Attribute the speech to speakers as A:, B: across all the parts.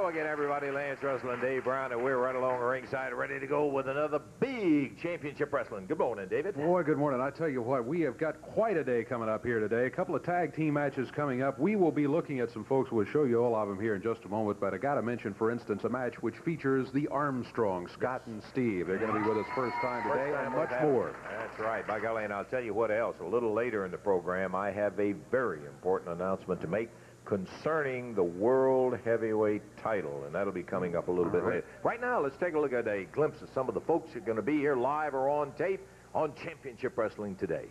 A: again, everybody. Lance Russell and Dave Brown, and we're right along the ringside, ready to go with another big championship wrestling. Good morning, David.
B: Boy, good morning. I tell you what, we have got quite a day coming up here today. A couple of tag team matches coming up. We will be looking at some folks. We'll show you all of them here in just a moment, but I got to mention, for instance, a match which features the Armstrongs, Scott and Steve. They're going to be with us first time today, and much more.
A: That's right, by golly, and I'll tell you what else. A little later in the program, I have a very important announcement to make concerning the World Heavyweight title, and that'll be coming up a little bit later. Right now, let's take a look at a glimpse of some of the folks who are going to be here live or on tape on Championship Wrestling today.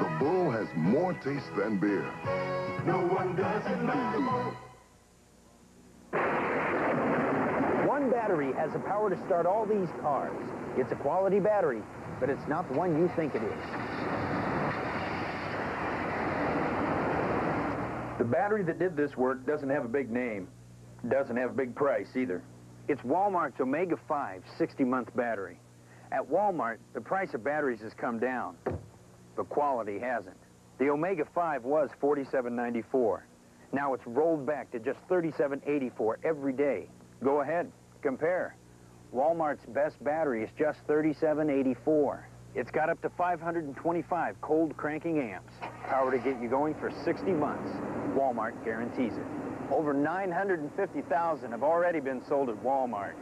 C: The Bull has more taste than beer.
D: No one does it like the Bull.
E: One battery has the power to start all these cars. It's a quality battery, but it's not the one you think it is.
F: The battery that did this work doesn't have a big name. Doesn't have a big price either.
E: It's Walmart's Omega 5 60-month battery. At Walmart, the price of batteries has come down, but quality hasn't. The Omega 5 was $47.94. Now it's rolled back to just $37.84 every day. Go ahead, compare. Walmart's best battery is just $37.84. It's got up to 525 cold cranking amps, power to get you going for 60 months. Walmart guarantees it. Over 950,000 have already been sold at Walmart.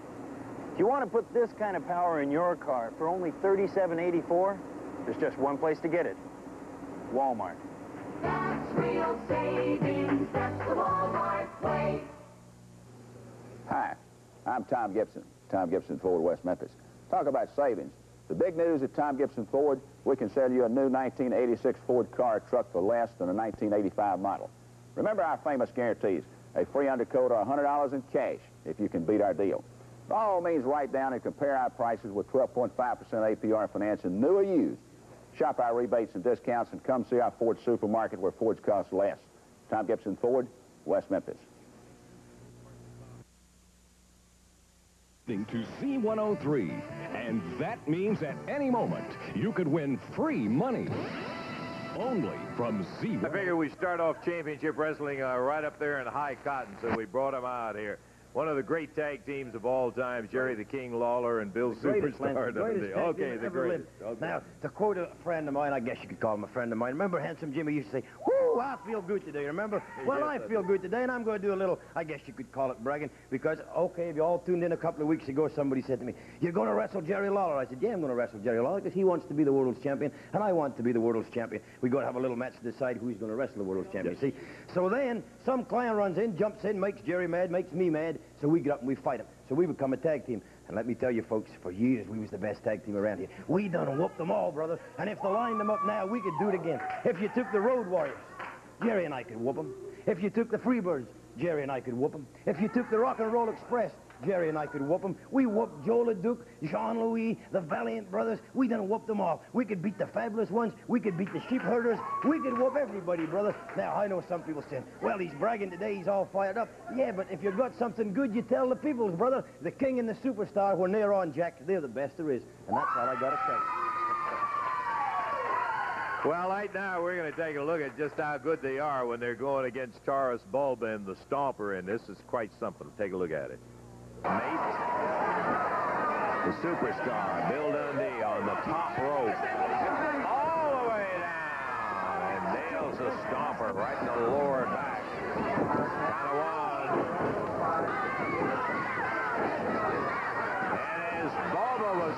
E: If you want to put this kind of power in your car for only $37.84, there's just one place to get it. Walmart.
D: That's real savings. That's the Walmart way.
G: Hi, I'm Tom Gibson. Tom Gibson Ford, West Memphis. Talk about savings. The big news at Tom Gibson Ford, we can sell you a new 1986 Ford car truck for less than a 1985 model. Remember our famous guarantees. A free undercoat or $100 in cash if you can beat our deal. By all means, write down and compare our prices with 12.5% APR financing, new or used. Shop our rebates and discounts and come see our Ford supermarket where Fords cost less. Tom Gibson Ford, West Memphis.
H: To C103, and that means at any moment you could win free money. Only from Z103.
A: I figure we start off Championship Wrestling right up there in high cotton, so we brought them out here. One of the great tag teams of all time, Jerry the King Lawler and Bill Superstar. Okay, the greatest. Okay.
I: Now, to quote a friend of mine, I guess you could call him a friend of mine. Remember Handsome Jimmy used to say, "Whoo, I feel good today," remember? Well, I feel good today, and I'm going to do a little, I guess you could call it bragging, because, okay, if you all tuned in a couple of weeks ago, somebody said to me, "You're going to wrestle Jerry Lawler." I said, "Yeah, I'm going to wrestle Jerry Lawler, because he wants to be the world's champion, and I want to be the world's champion. We're going to have a little match to decide who's going to wrestle the world's champion, see? So then, some clown runs in, jumps in, makes Jerry mad, makes me mad, so we get up and we fight him. So we become a tag team. And let me tell you, folks, for years, we was the best tag team around here. We done whooped them all, brother. And if they lined them up now, we could do it again. If you took the Road Warriors, Jerry and I could whoop them. If you took the Freebirds, Jerry and I could whoop them. If you took the Rock and Roll Express, Jerry and I could whoop them. We whooped Joe LeDuc, Jean-Louis, the Valiant Brothers. We done whooped them all. We could beat the Fabulous Ones. We could beat the Sheep Herders. We could whoop everybody, brother. Now, I know some people saying, well, he's bragging today. He's all fired up. Yeah, but if you got something good, you tell the people, brother. The King and the Superstar, when they're on, Jack, they're the best there is. And that's all I got to say.
A: Well, right now, we're going to take a look at just how good they are when they're going against Taurus Bulbin, the Stomper, and this is quite something. Take a look at it. Nate, the Superstar, Bill Dundee on the top rope, all the way down, and nails the Stomper right in the lower back. Count of one. And as Bulba was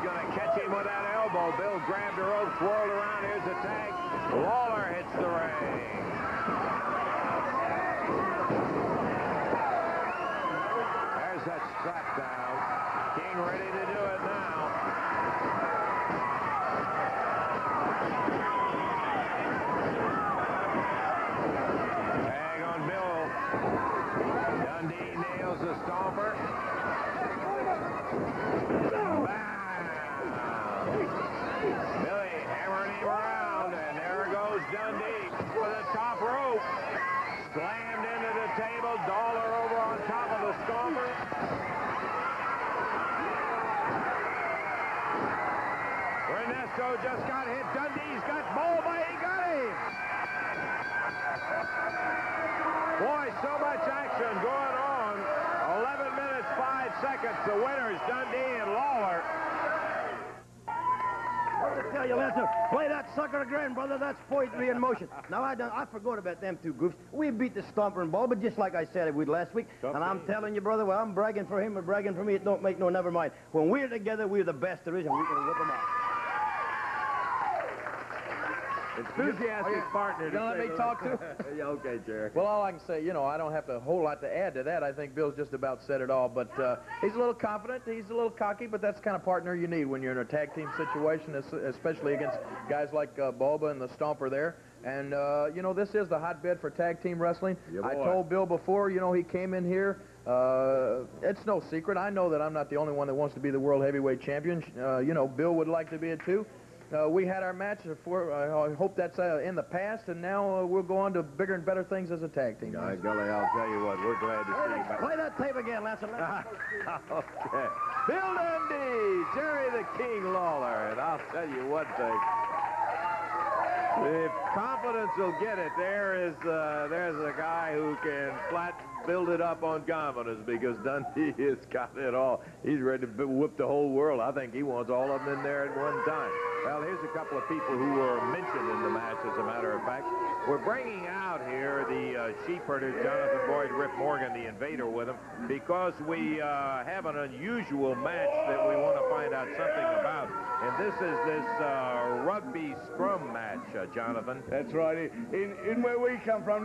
A: him with that elbow. Bill grabbed the rope, swirled around. Here's the tag. Lawler hits the ring. There's that strap down. King ready to do it now. Tag on Bill. Dundee nails the stomper. Billy hammering him around, and there goes Dundee for the top rope. Slammed into the table. Dollar over on top of the stomper. Ernesto just got hit. Dundee's got Bowlby. He got him. Boy, so much action going on. 11 minutes, 5 seconds. The winners, Dundee and Lawler.
I: I tell you, Lester, play that sucker again, brother. That's poetry in motion. Now, I forgot about them two goofs. We beat the Stomper and Ball, but just like I said we last week. And I'm telling you, brother, well, I'm bragging for him or bragging for me. It don't make no never mind. When we're together, we're the best there is, and we can whip them out.
A: Enthusiastic partner.
F: You gonna let me talk too?
A: Yeah, okay, Jerry.
F: Well, all I can say, I don't have a whole lot to add to that. I think Bill's just about said it all. But he's a little confident. He's a little cocky, but that's the kind of partner you need when you're in a tag team situation, especially against guys like Bulba and the Stomper there. And, this is the hotbed for tag team wrestling.
A: Yeah,
F: I told Bill before, he came in here. It's no secret. I know that I'm not the only one that wants to be the world heavyweight champion. Bill would like to be it, too. We had our match before. I hope that's in the past, and now we'll go on to bigger and better things as a tag team.
A: By golly, I'll tell you what, we're glad to see you back.
I: Play that tape again, Lester.
A: Okay. Bill Dundee, Jerry the King Lawler, and I'll tell you one thing. If confidence will get it, there's a guy who can flat build it up on confidence, because Dundee has got it all. He's ready to whip the whole world. I think he wants all of them in there at one time. Well, here's a couple of people who were mentioned in the match, as a matter of fact. We're bringing out here the sheep herder, Jonathan Boyd, Rip Morgan, the Invader, with him, because we have an unusual match that we want to find out something about. And this is this rugby scrum match, Jonathan.
J: That's right. In where we come from,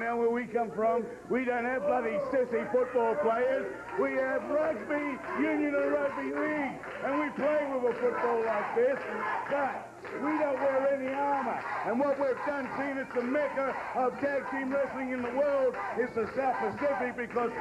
J: we don't have bloody sissy football players. We have rugby, union and rugby league, and we play with a football like this, but we don't wear any armor. And what we've done, seeing it's the mecca of tag team wrestling in the world, is the South Pacific, because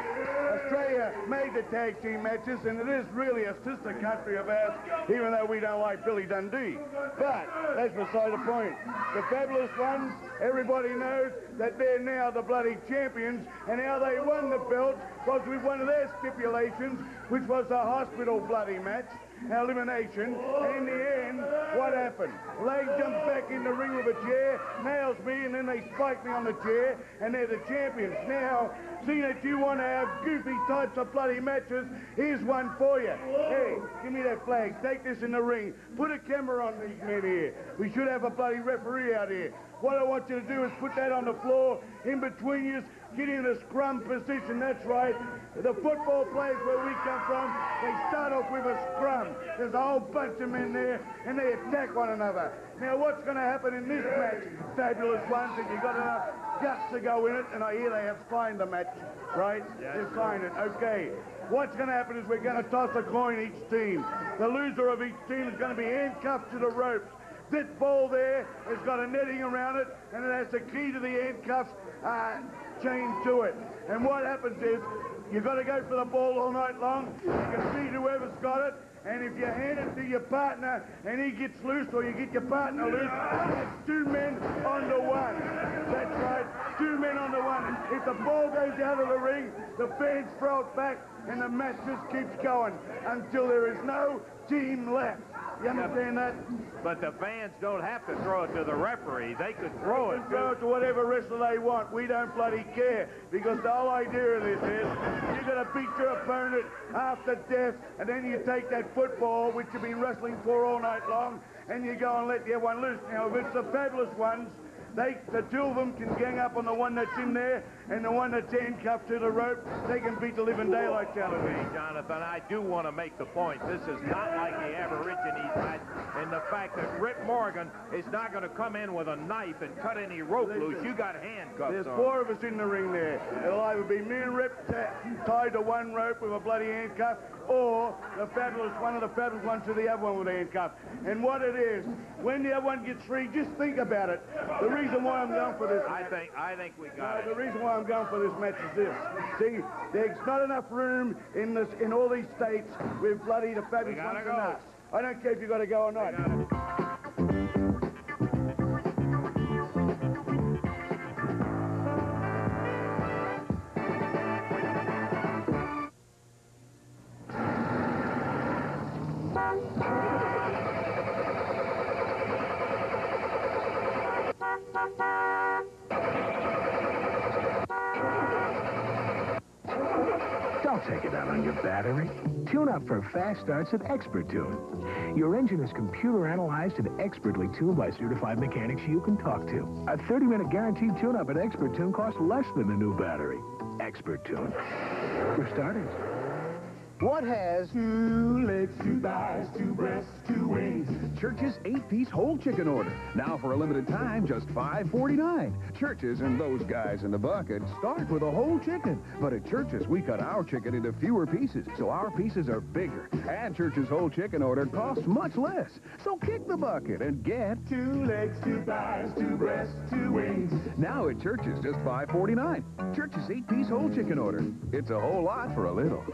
J: Australia made the tag team matches, and it is really a sister country of ours, even though we don't like Billy Dundee. But that's beside the point. The Fabulous Ones, everybody knows that they're now the bloody champions, and how they won the belt was with one of their stipulations, which was a hospital bloody match, elimination. And in the end, what happened? Leg jumps back in the ring with a chair, nails me, and then they spike me on the chair, and they're the champions. Now, seeing that you want to have goofy types of bloody matches, here's one for you. Hey, give me that flag. Take this in the ring. Put a camera on these men here. We should have a bloody referee out here. What I want you to do is put that on the floor in between you. Get in a scrum position, that's right. The football players where we come from, they start off with a scrum. There's a whole bunch of men there, and they attack one another. Now, what's going to happen in this match, Fabulous Ones, if you've got enough guts to go in it, and I hear they have signed the match, right? Yes. They've signed it, okay. What's going to happen is we're going to toss a coin each team. The loser of each team is going to be handcuffed to the ropes. This ball there has got a netting around it, and it has the key to the handcuffs chained to it. And what happens is, you've got to go for the ball all night long. You can see whoever's got it, and if you hand it to your partner and he gets loose, or you get your partner loose, that's 2 men onto 1. That's right, 2 men onto 1. If the ball goes out of the ring, the fans throw it back, and the match just keeps going until there is no team left. You understand that?
A: But the fans don't have to throw it to the referee. They could throw it.
J: Throw it to whatever wrestler they want. We don't bloody care, because the whole idea of this is you're going to beat your opponent after death, and then you take that football, which you've been wrestling for all night long, and you go and let the other one loose. Now, if it's the Fabulous Ones, the 2 of them can gang up on the one that's in there, and the one that's handcuffed to the rope, they can beat the living daylights out of it.
A: Hey, Jonathan, I do want to make the point. This is not like the Aborigines match in the fact that Rip Morgan is not going to come in with a knife and cut any rope loose. You got handcuffs
J: There's
A: on.
J: 4 of us in the ring there. It'll either be me and Rip tied to one rope with a bloody handcuff, or one of the fabulous ones to the other one with a handcuff. And what it is, when the other one gets free, just think about it. The reason why I'm going for this match,
A: I think we got it.
J: the reason why I'm going for this match is this. See, there's not enough room in all these states with bloody the fabulous ones and us. I don't care if you got to go or not.
K: Don't take it out on your battery. Tune up for fast starts at Expert Tune. Your engine is computer analyzed and expertly tuned by certified mechanics you can talk to. A 30-minute guaranteed tune-up at Expert Tune costs less than a new battery. Expert Tune. For starters.
L: What has 2 legs, 2 thighs, 2 breasts, 2 wings?
M: Church's 8-piece whole chicken order. Now for a limited time, just $5.49. Church's and those guys in the bucket start with a whole chicken. But at Church's, we cut our chicken into fewer pieces, so our pieces are bigger. And Church's whole chicken order costs much less. So kick the bucket and get
L: 2 legs, 2 thighs, 2 breasts, 2 wings.
M: Now at Church's, just $5.49. Church's 8-piece whole chicken order. It's a whole lot for a little.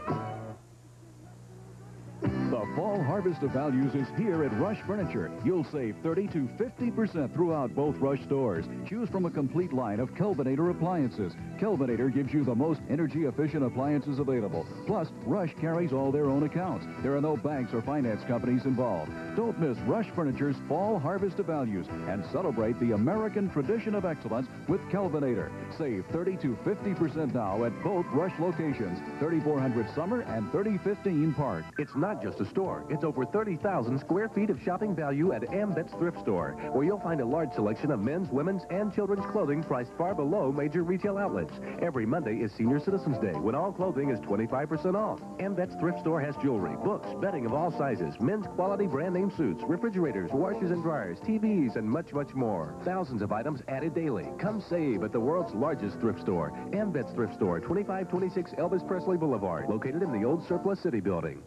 N: The fall harvest of values is here at Rush Furniture. You'll save 30 to 50% throughout both Rush stores. Choose from a complete line of Kelvinator appliances. Kelvinator gives you the most energy-efficient appliances available. Plus, Rush carries all their own accounts. There are no banks or finance companies involved. Don't miss Rush Furniture's fall harvest of values and celebrate the American tradition of excellence with Kelvinator. Save 30 to 50% now at both Rush locations, 3400 Summer and 3015 Park.
O: It's not just a store. It's over 30,000 square feet of shopping value at Ambet's Thrift Store, where you'll find a large selection of men's, women's, and children's clothing priced far below major retail outlets. Every Monday is Senior Citizens Day, when all clothing is 25% off. Ambet's Thrift Store has jewelry, books, bedding of all sizes, men's quality brand name suits, refrigerators, washers and dryers, TVs, and much, much more. Thousands of items added daily. Come save at the world's largest thrift store. Ambet's Thrift Store, 2526 Elvis Presley Boulevard, located in the old Surplus City building.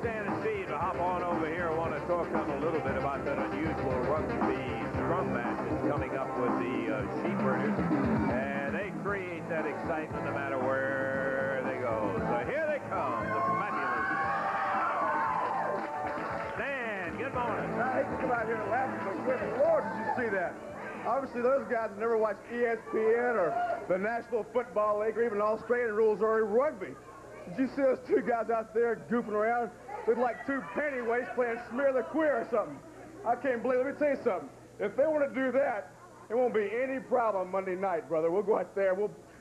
A: Stand and see to hop on over here. I want to talk to them a little bit about that unusual rugby scrum match that's coming up with the Sheepburners. And they create that excitement no matter where they go. So here they come, the fabulous. Dan, good morning.
J: I hate to come out here and laugh, but good Lord, did you see that? Obviously, those guys have never watched ESPN or the National Football League or even Australian rules or rugby. Did you see those 2 guys out there goofing around with like 2 pennyweights playing Smear the Queer or something? I can't believe it. Let me tell you something. If they want to do that, it won't be any problem Monday night, brother. We'll go out there.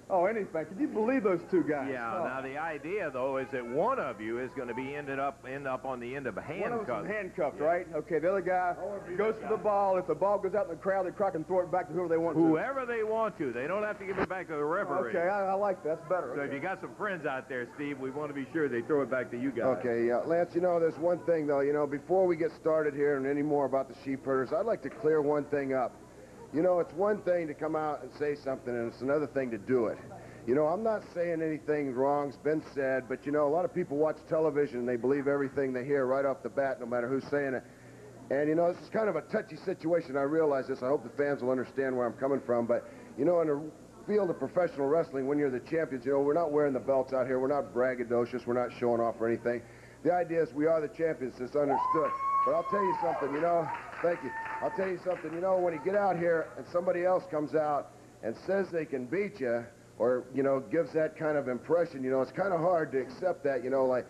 J: Oh, anything. Can you believe those 2 guys?
A: Yeah,
J: oh.
A: Now the idea, though, is that one of you is going to be end up on the end of a handcuff.
J: One of them is handcuffed, right? Okay, the other guy goes for the ball. If the ball goes out in the crowd, they crack and throw it back to whoever they want to.
A: Whoever they want to. They don't have to give it back to the referee.
J: Okay, I like that. That's better.
A: So if you got some friends out there, Steve, we want to be sure they throw it back to you guys.
P: Okay, Lance, there's one thing, though. Before we get started here and any more about the sheep herders, I'd like to clear one thing up. It's one thing to come out and say something, and it's another thing to do it. I'm not saying anything wrong's been said, but, a lot of people watch television and they believe everything they hear right off the bat, no matter who's saying it. And, this is kind of a touchy situation. I realize this. I hope the fans will understand where I'm coming from. But, in the field of professional wrestling, when you're the champions, we're not wearing the belts out here. We're not braggadocious. We're not showing off or anything. The idea is we are the champions. It's understood. But I'll tell you something, thank you. I'll tell you something, when you get out here and somebody else comes out and says they can beat you, or, you know, gives that kind of impression, you know, it's kind of hard to accept that, you know, like,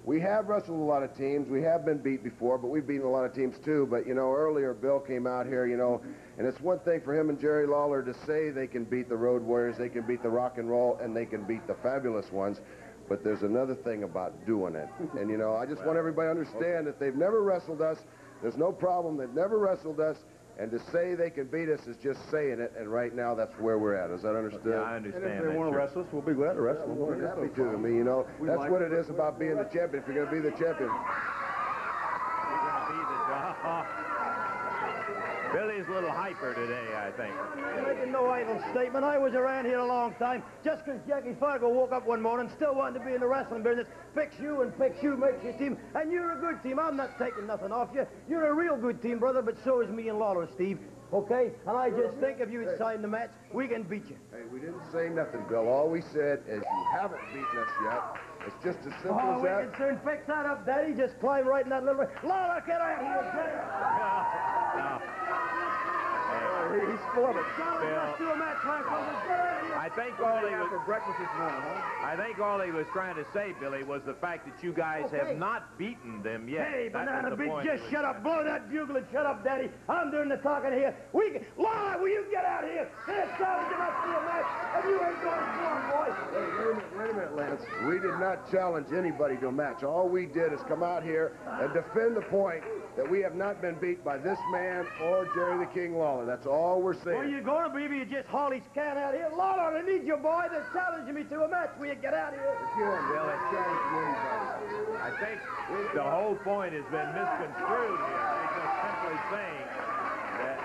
P: we have wrestled a lot of teams. We have been beat before, but we've beaten a lot of teams too. But, you know, earlier Bill came out here, you know, and it's one thing for him and Jerry Lawler to say they can beat the Road Warriors, they can beat the Rock and Roll, and they can beat the Fabulous Ones. But there's another thing about doing it. And, you know, I just want everybody to understand that they've never wrestled us. There's no problem. They've never wrestled us. And to say they can beat us is just saying it, and right now that's where we're at. Is that understood?
A: Yeah, I understand.
I: And if they want to wrestle us, we'll be glad to wrestle them.
P: We're happy to. I mean, you know, that's what it is about being the champion. If you're going to be the champion.
A: Billy's a little hyper today, I think.
I: I'm making no idle statement. I was around here a long time. Just because Jackie Fargo woke up one morning, still wanted to be in the wrestling business, picks you makes your team, and you're a good team. I'm not taking nothing off you. You're a real good team, brother, but so is me and Lawler, Steve. Okay? And I just think if you had signed the match, we can beat you.
P: Hey, we didn't say nothing, Bill. All we said is you haven't beaten us yet. It's just as simple as that.
I: We can soon fix that up, Daddy. Just climb right in that little... Lawler, get out here, Daddy!
P: He's full of it.
I: Let's do a match,
A: I think all he was
I: for breakfast this morning, huh?
A: I think all he was trying to say, Billy, was the fact that you guys have not beaten them yet.
I: Hey,
A: That was
I: Banana
A: the
I: Beat,
A: point
I: just
A: he was
I: shut up. Blow that bugle and shut up, Daddy. I'm doing the talking here. Lawler, will you get out here? They're challenging us to a match, and you ain't going for them, boy.
P: Hey, wait a minute, Lance. We did not challenge anybody to a match. All we did is come out here and defend the point that we have not been beat by this man or Jerry the King Lawler. That's all we're saying.
I: Well, you're going to be if you just haul his can out here. Lawler, I need your boy. They're challenging me to a match. Will you get out of here?
A: I think the whole point has been misconstrued here. They're just simply saying that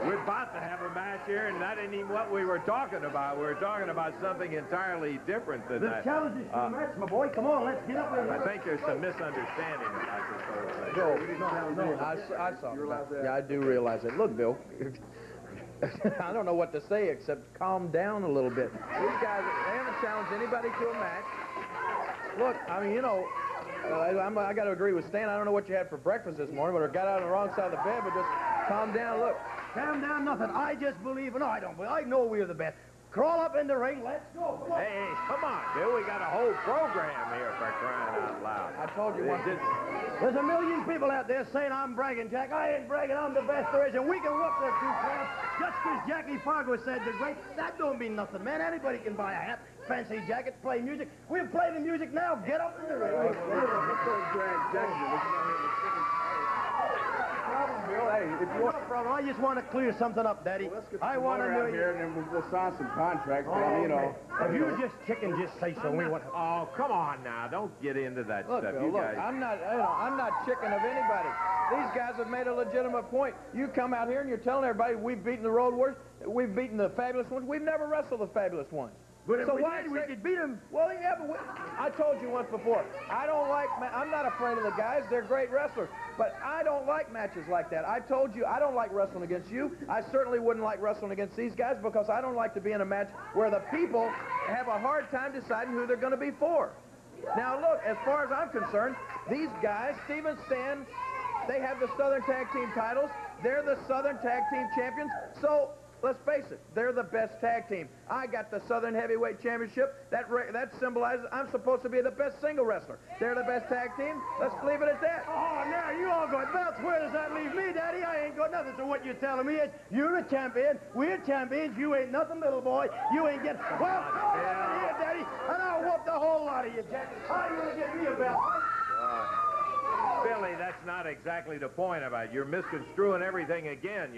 A: we're about to have a match here, and that ain't even what we were talking about. We were talking about something entirely different than that.
I: The challenge is to a match, my boy. Come on, let's get up there.
A: I think there's some misunderstanding about this whole thing.
F: No, I saw that. Yeah, I do realize it. Look, Bill, I don't know what to say except calm down a little bit. These guys, they haven't challenged anybody to a match. Look, I mean, you know, I got to agree with Stan. I don't know what you had for breakfast this morning, but I got out on the wrong side of the bed, but just calm down. Look.
I: Calm down, nothing. I just believe, no, I don't believe. I know we're the best. Crawl up in the ring. Let's go. Come on.
A: Hey, come on, Bill. We got a whole program here for crying out loud.
F: I told you once.
I: There's a million people out there saying I'm bragging, Jack. I ain't bragging. I'm the best there is, and we can whoop their two crowds. Just because Jackie Fargo said the great, that don't mean nothing, man. Anybody can buy a hat, fancy jacket, play music. We'll play the music now. Get up in the ring.
J: Hey, if you want...
I: No problem. I just want to clear something up, Daddy. I want to know
J: here, and then we'll sign some contracts, you know.
I: If you were just chicken, just say so.
A: Oh, come on now. Don't get into that
F: Look,
A: stuff.
F: Bill,
A: You
F: look,
A: guys...
F: I'm not chicken of anybody. These guys have made a legitimate point. You come out here and you're telling everybody we've beaten the Road Warriors, we've beaten the Fabulous Ones. We've never wrestled the Fabulous Ones.
I: But
F: so why
I: we could beat them?
F: Well, yeah, but I told you once before. I'm not afraid of the guys. They're great wrestlers. But I don't like matches like that. I told you I don't like wrestling against you. I certainly wouldn't like wrestling against these guys because I don't like to be in a match where the people have a hard time deciding who they're going to be for. Now, look, as far as I'm concerned, these guys, Steve and Stan, they have the Southern Tag Team titles. They're the Southern Tag Team champions. So... let's face it, they're the best tag team. I got the Southern Heavyweight Championship. That symbolizes I'm supposed to be the best single wrestler. They're the best tag team. Let's leave it at that.
I: Oh, now you all got belts. Where does that leave me, Daddy? I ain't got nothing. So what you're telling me is you're a champion. We're champions. You ain't nothing, little boy. You ain't get... well, come on here, Daddy, and I'll whoop the whole lot of you, Jack. How you going to get me a belt?
A: Billy, that's not exactly the point about it. You're misconstruing everything again.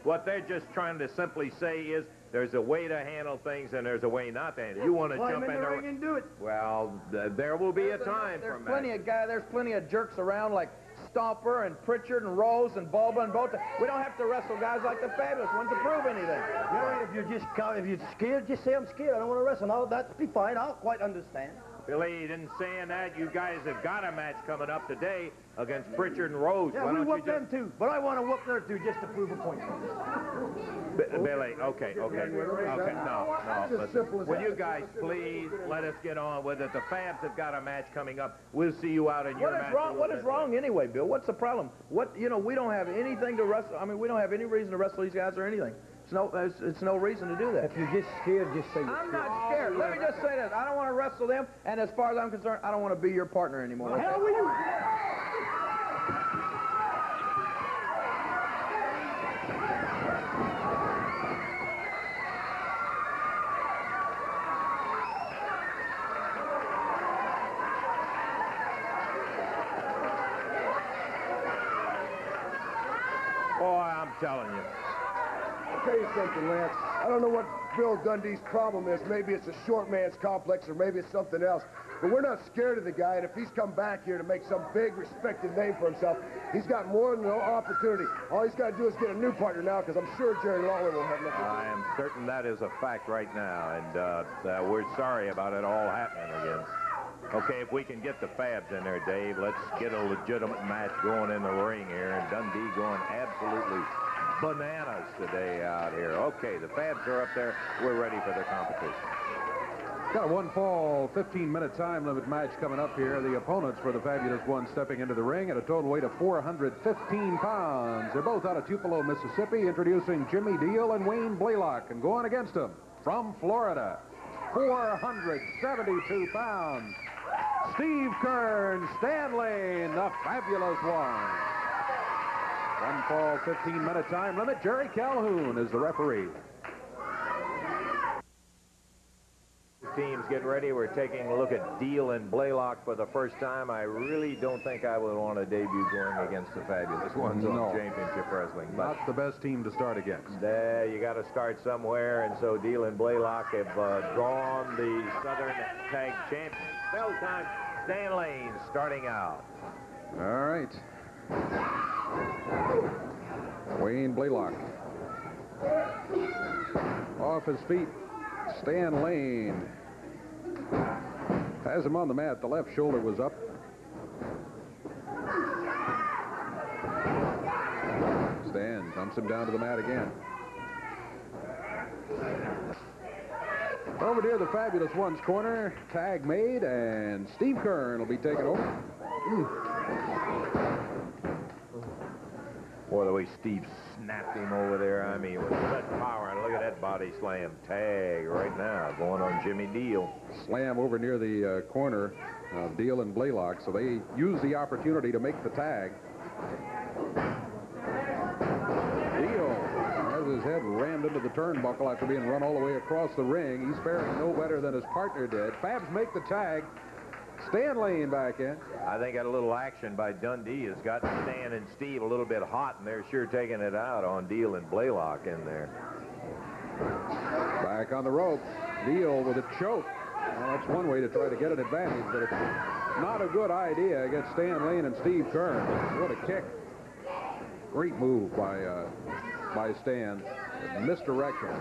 A: What they're just trying to simply say is there's a way to handle things and there's a way not to handle. You want to jump in the
I: ring and do it.
A: Well, there will be a time for
F: There's plenty of jerks around like Stomper and Pritchard and Rose and Bulba and Bota. We don't have to wrestle guys like the Fabulous Ones to prove anything.
I: If you're scared, just say I'm scared. I don't want to wrestle. No, that'd be fine. I'll quite understand.
A: Billy, you didn't saying that. You guys have got a match coming up today against Pritchard and Rose.
I: Yeah, we whoop them too, but I want to whoop their two just to prove a point.
A: Billy, okay. No. Listen. Will you guys please let us get on with it? The Fabs have got a match coming up. We'll see you out in your match.
F: What is wrong anyway, Bill? What's the problem? We don't have anything to wrestle. I mean, we don't have any reason to wrestle these guys or anything. It's no reason to do that.
I: If you're just scared, just say
F: I'm not scared. Let me just say this. I don't want to wrestle them, and as far as I'm concerned, I don't want to be your partner anymore.
I: Well, hell, will you?
A: Boy, I'm telling you.
P: I'll tell you something, Lance. I don't know what Bill Dundee's problem is. Maybe it's a short man's complex, or maybe it's something else. But we're not scared of the guy, and if he's come back here to make some big, respected name for himself, he's got more than an opportunity. All he's got to do is get a new partner now, because I'm sure Jerry Lawler will have nothing.
A: I am certain that is a fact right now, and we're sorry about it all happening again. Okay, if we can get the Fabs in there, Dave, let's get a legitimate match going in the ring here, and Dundee going absolutely bananas today out here. Okay, the Fabs are up there. We're ready for their competition.
B: Got a one-fall, 15-minute time limit match coming up here. The opponents for the Fabulous Ones stepping into the ring at a total weight of 415 pounds. They're both out of Tupelo, Mississippi. Introducing Jimmy Deal and Wayne Blaylock, and going against them from Florida, 472 pounds, Steve Kern, Stan Lane, the Fabulous Ones. One fall, 15-minute time limit. Jerry Calhoun is the referee.
A: Teams getting ready. We're taking a look at Deal and Blaylock for the first time. I really don't think I would want to debut going against the Fabulous Ones on Championship Wrestling. But
B: not the best team to start against.
A: You got to start somewhere, and so Deal and Blaylock have drawn the Southern Tag Champions. Bell time. Stan Lane starting out.
B: All right. Wayne Blaylock. Off his feet. Stan Lane has him on the mat. The left shoulder was up. Stan dumps him down to the mat again. Over near the Fabulous Ones corner, tag made, and Steve Kern will be taking over.
A: Boy, the way Steve snapped him over there, I mean, with such power. And look at that body slam. Tag right now going on Jimmy Deal.
B: Slam over near the corner of Deal and Blaylock, so they use the opportunity to make the tag. Deal has his head rammed into the turnbuckle after being run all the way across the ring. He's faring no better than his partner did. Fabs make the tag. Stan Lane back in.
A: I think that a little action by Dundee has got Stan and Steve a little bit hot, and they're sure taking it out on Deal and Blaylock in there.
B: Back on the rope. Deal with a choke. Well, that's one way to try to get an advantage, but it's not a good idea against Stan Lane and Steve Kern. What a kick. Great move by Stan. Misdirection.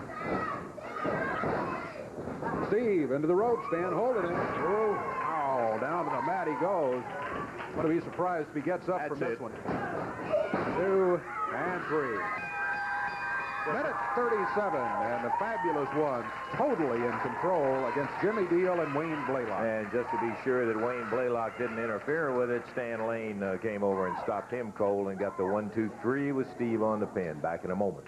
B: Steve into the rope. Stan holding it. Oh, down to the mat he goes. Going to be surprised if he gets up from this one. 2 and 3. Minute 37, and the Fabulous Ones totally in control against Jimmy Deal and Wayne Blaylock.
A: And just to be sure that Wayne Blaylock didn't interfere with it, Stan Lane came over and stopped him cold and got the 1, 2, 3 with Steve on the pin. Back in a moment.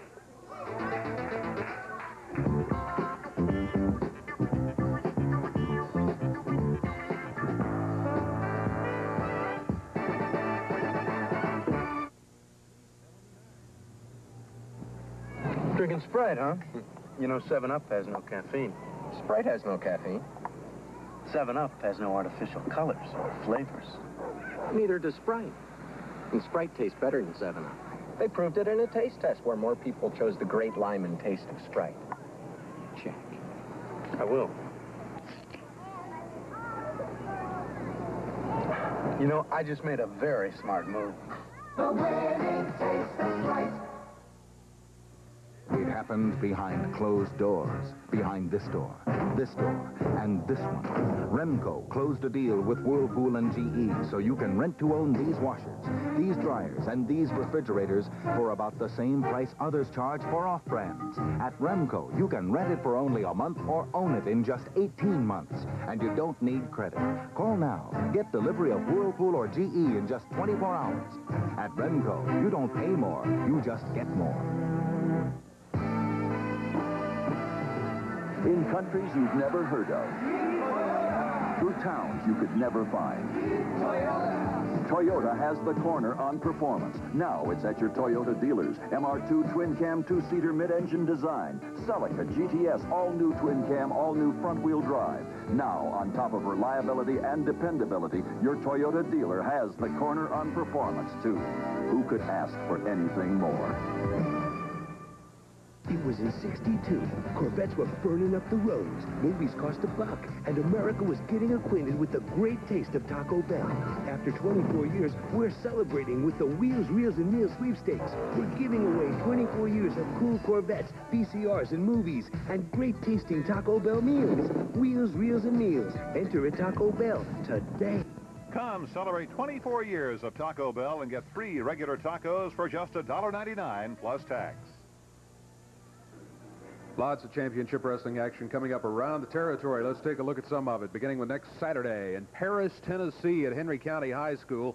E: Drinking Sprite, huh? You know 7-Up has no caffeine.
Q: Sprite has no caffeine.
E: 7-Up has no artificial colors or flavors.
Q: Neither does Sprite. And Sprite tastes better than 7-Up. They proved it in a taste test where more people chose the great lime and taste of Sprite. Check.
E: I will. You know, I just made a very smart move.
D: The winning taste of Sprite.
R: It happened behind closed doors, behind this door, and this one. Remco closed a deal with Whirlpool and GE so you can rent to own these washers, these dryers, and these refrigerators for about the same price others charge for off-brands. At Remco, you can rent it for only a month or own it in just 18 months, and you don't need credit. Call now. Get delivery of Whirlpool or GE in just 24 hours. At Remco, you don't pay more, you just get more.
N: In countries you've never heard of. Through towns you could never find. Toyota has the corner on performance. Now it's at your Toyota dealers. MR2 twin-cam two-seater mid-engine design. Celica GTS all-new twin-cam, all-new front-wheel drive. Now, on top of reliability and dependability, your Toyota dealer has the corner on performance, too. Who could ask for anything more?
S: It was in '62. Corvettes were burning up the roads. Movies cost $1, and America was getting acquainted with the great taste of Taco Bell. After 24 years, we're celebrating with the Wheels, Reels, and Meals sweepstakes. We're giving away 24 years of cool Corvettes, VCRs, and movies, and great-tasting Taco Bell meals. Wheels, Reels, and Meals. Enter at Taco Bell today.
B: Come celebrate 24 years of Taco Bell and get 3 regular tacos for just $1.99 plus tax. Lots of championship wrestling action coming up around the territory. Let's take a look at some of it, beginning with next Saturday in Paris, Tennessee at Henry County High School.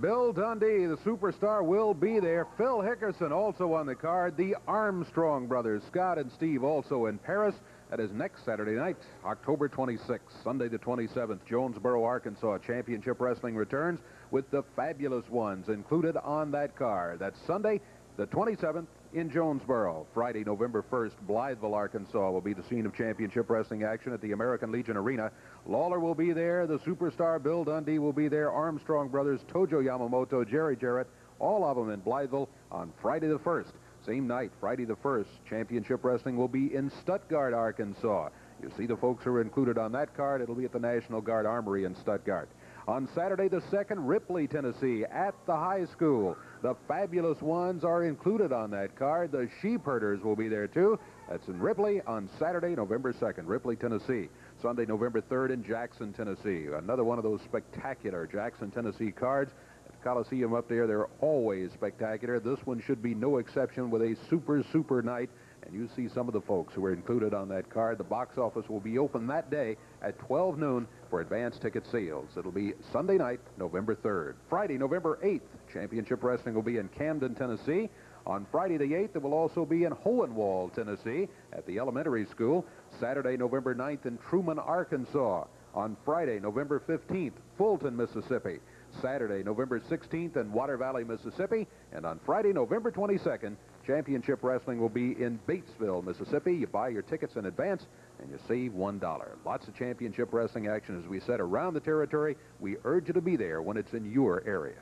B: Bill Dundee, the superstar, will be there. Phil Hickerson also on the card. The Armstrong brothers, Scott and Steve, also in Paris. That is next Saturday night, October 26th, Sunday the 27th. Jonesboro, Arkansas Championship Wrestling returns with the Fabulous Ones included on that card. That's Sunday the 27th in Jonesboro. Friday, November 1st, Blytheville, Arkansas will be the scene of championship wrestling action at the American Legion Arena. Lawler will be there. The superstar Bill Dundee will be there. Armstrong brothers, Tojo Yamamoto, Jerry Jarrett, all of them in Blytheville on Friday the 1st. Same night, Friday the 1st, championship wrestling will be in Stuttgart, Arkansas. You see the folks who are included on that card. It'll be at the National Guard Armory in Stuttgart. On Saturday the 2nd, Ripley, Tennessee, at the high school. The Fabulous Ones are included on that card. The Sheep Herders will be there, too. That's in Ripley on Saturday, November 2nd, Ripley, Tennessee. Sunday, November 3rd in Jackson, Tennessee. Another one of those spectacular Jackson, Tennessee cards. At the Coliseum up there, they're always spectacular. This one should be no exception with a super night. And you see some of the folks who are included on that card. The box office will be open that day at 12 noon for advance ticket sales. It'll be Sunday night, November 3rd. Friday, November 8th, championship wrestling will be in Camden, Tennessee. On Friday the 8th, it will also be in Hohenwald, Tennessee, at the elementary school. Saturday, November 9th in Truman, Arkansas. On Friday, November 15th, Fulton, Mississippi. Saturday, November 16th in Water Valley, Mississippi. And on Friday, November 22nd, championship wrestling will be in Batesville, Mississippi. You buy your tickets in advance and you save $1. Lots of championship wrestling action, as we said, around the territory. We urge you to be there when it's in your area.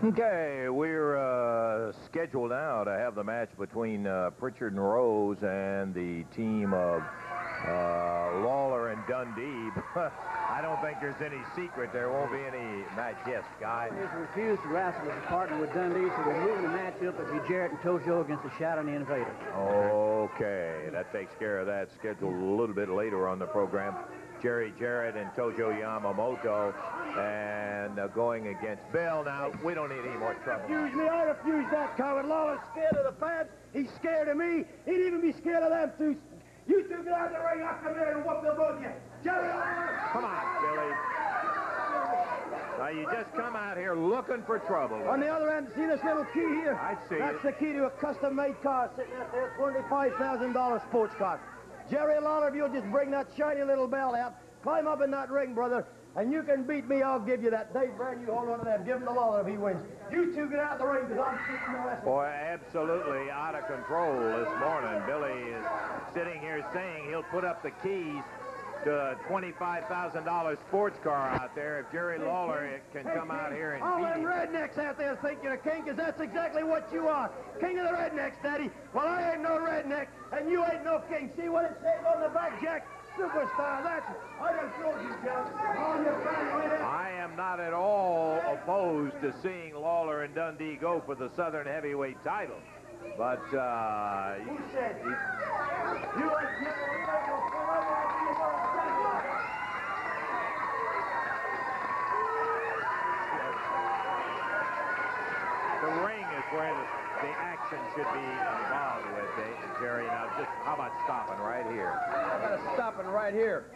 A: Okay, we're scheduled now to have the match between Pritchard and Rose and the team of Lawler and Dundee. I don't think there's any secret. There won't be any match. Yes, Guy?
T: He's refused to wrestle as a partner with Dundee, so we're moving the match up. It'll be Jarrett and Tojo against the Shadow and the Invader.
A: Okay, that takes care of that. Scheduled a little bit later on the program. Jerry Jarrett and Tojo Yamamoto, and going against Bill. Now, we don't need any more trouble.
I: Refuse me. I refuse that, coward. Lawler's scared of the fans. He's scared of me. He'd even be scared of them, too. You two get out of the ring. I'll come here and whoop the both of you. Jerry Lawler.
A: Come on, Billy. Now, you just come out here looking for trouble.
I: On the other end, see this little key here?
A: I see
I: That's
A: it.
I: the key to a custom-made car sitting out there, $25,000 sports car. Jerry Lawler, if you'll just bring that shiny little bell out, climb up in that ring, brother, and you can beat me, I'll give you that. Dave Brown, you hold on to that. Give him to Lawler if he wins. You two get out of the ring, because I'm sitting the rest.
A: Boy, absolutely out of control this morning. Billy is sitting here saying he'll put up the keys to a $25,000 sports car out there if Jerry Lawler can come out here and
I: all
A: beat
I: them
A: him.
I: rednecks out there think you're a king, because that's exactly what you are. King of the rednecks, Daddy. Well, I ain't no redneck, and you ain't no king. See what it says on the back, Jack? Superstar, that's it. I done told you, Jack. On your family.
A: I am not at all opposed to seeing Lawler and Dundee go for the Southern Heavyweight title. But,
I: Who said? You ain't
A: the ring is where the action should be involved with, Jerry. Now, just how about stopping right here?
F: I got to stop it right here.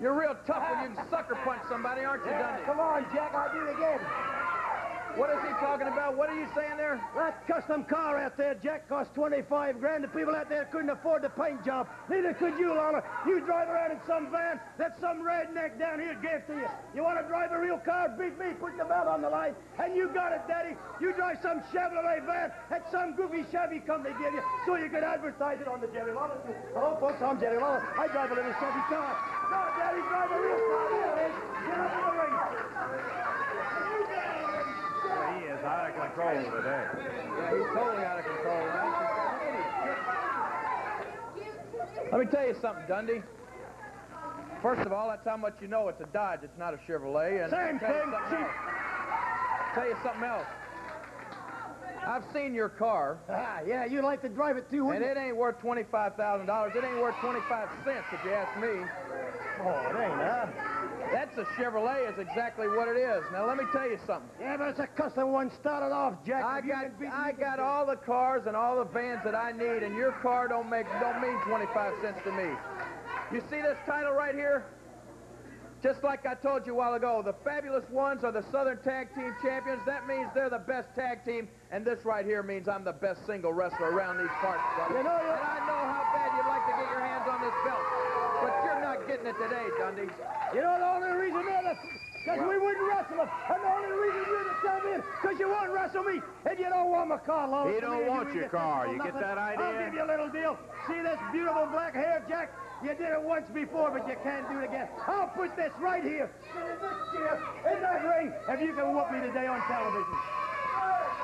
F: You're real tough when you can sucker punch somebody, aren't you, Dundee?
I: Come on, Jack, I'll do it again.
F: What is he talking about? What are you saying there?
I: That custom car out there, Jack, cost 25 grand. The people out there couldn't afford the paint job. Neither could you, Lawler. You drive around in some van that some redneck down here gave to you. You want to drive a real car? Beat me. Put the belt on the line. And you got it, Daddy. You drive some Chevrolet van that some goofy Chevy company gave you so you could advertise it on the Jerry Lawler. Hello, folks. I'm Jerry Lawler. I drive a little Chevy car. No, Daddy, drive a real car. There it is. Get up in the ring.
A: He is out of control today.
F: Yeah, he's totally out of control. Let me tell you something, Dundee. First of all, that's how much you know it's a Dodge. It's not a Chevrolet. And
I: Same thing.
F: Tell you something else. I've seen your car.
I: Yeah, you like to drive it too,
F: and it ain't worth $25,000. It ain't worth 25 cents, if you ask me.
I: Oh, it ain't, huh?
F: That's a Chevrolet is exactly what it is. Now, let me tell you something.
I: Yeah, but it's a custom one started off, Jack.
F: I got all the cars and all the vans that I need, and your car don't mean 25 cents to me. You see this title right here? Just like I told you a while ago, the Fabulous Ones are the Southern Tag Team Champions. That means they're the best tag team, and this right here means I'm the best single wrestler around these parts, brother.
I: You know,
F: and I know how bad you'd like to get your hands on this belt, but you're not getting it today, Dundee.
I: You know the only reason is because we wouldn't wrestle him, and the only reason you're the champion because you won't wrestle me if you don't want my car, Lawler.
A: He don't want your car. You get that idea?
I: I'll give you a little deal. See this beautiful black hair, Jack? You did it once before, but you can't do it again. I'll put this right here, in this chair, in that ring, if you can whoop me today on television.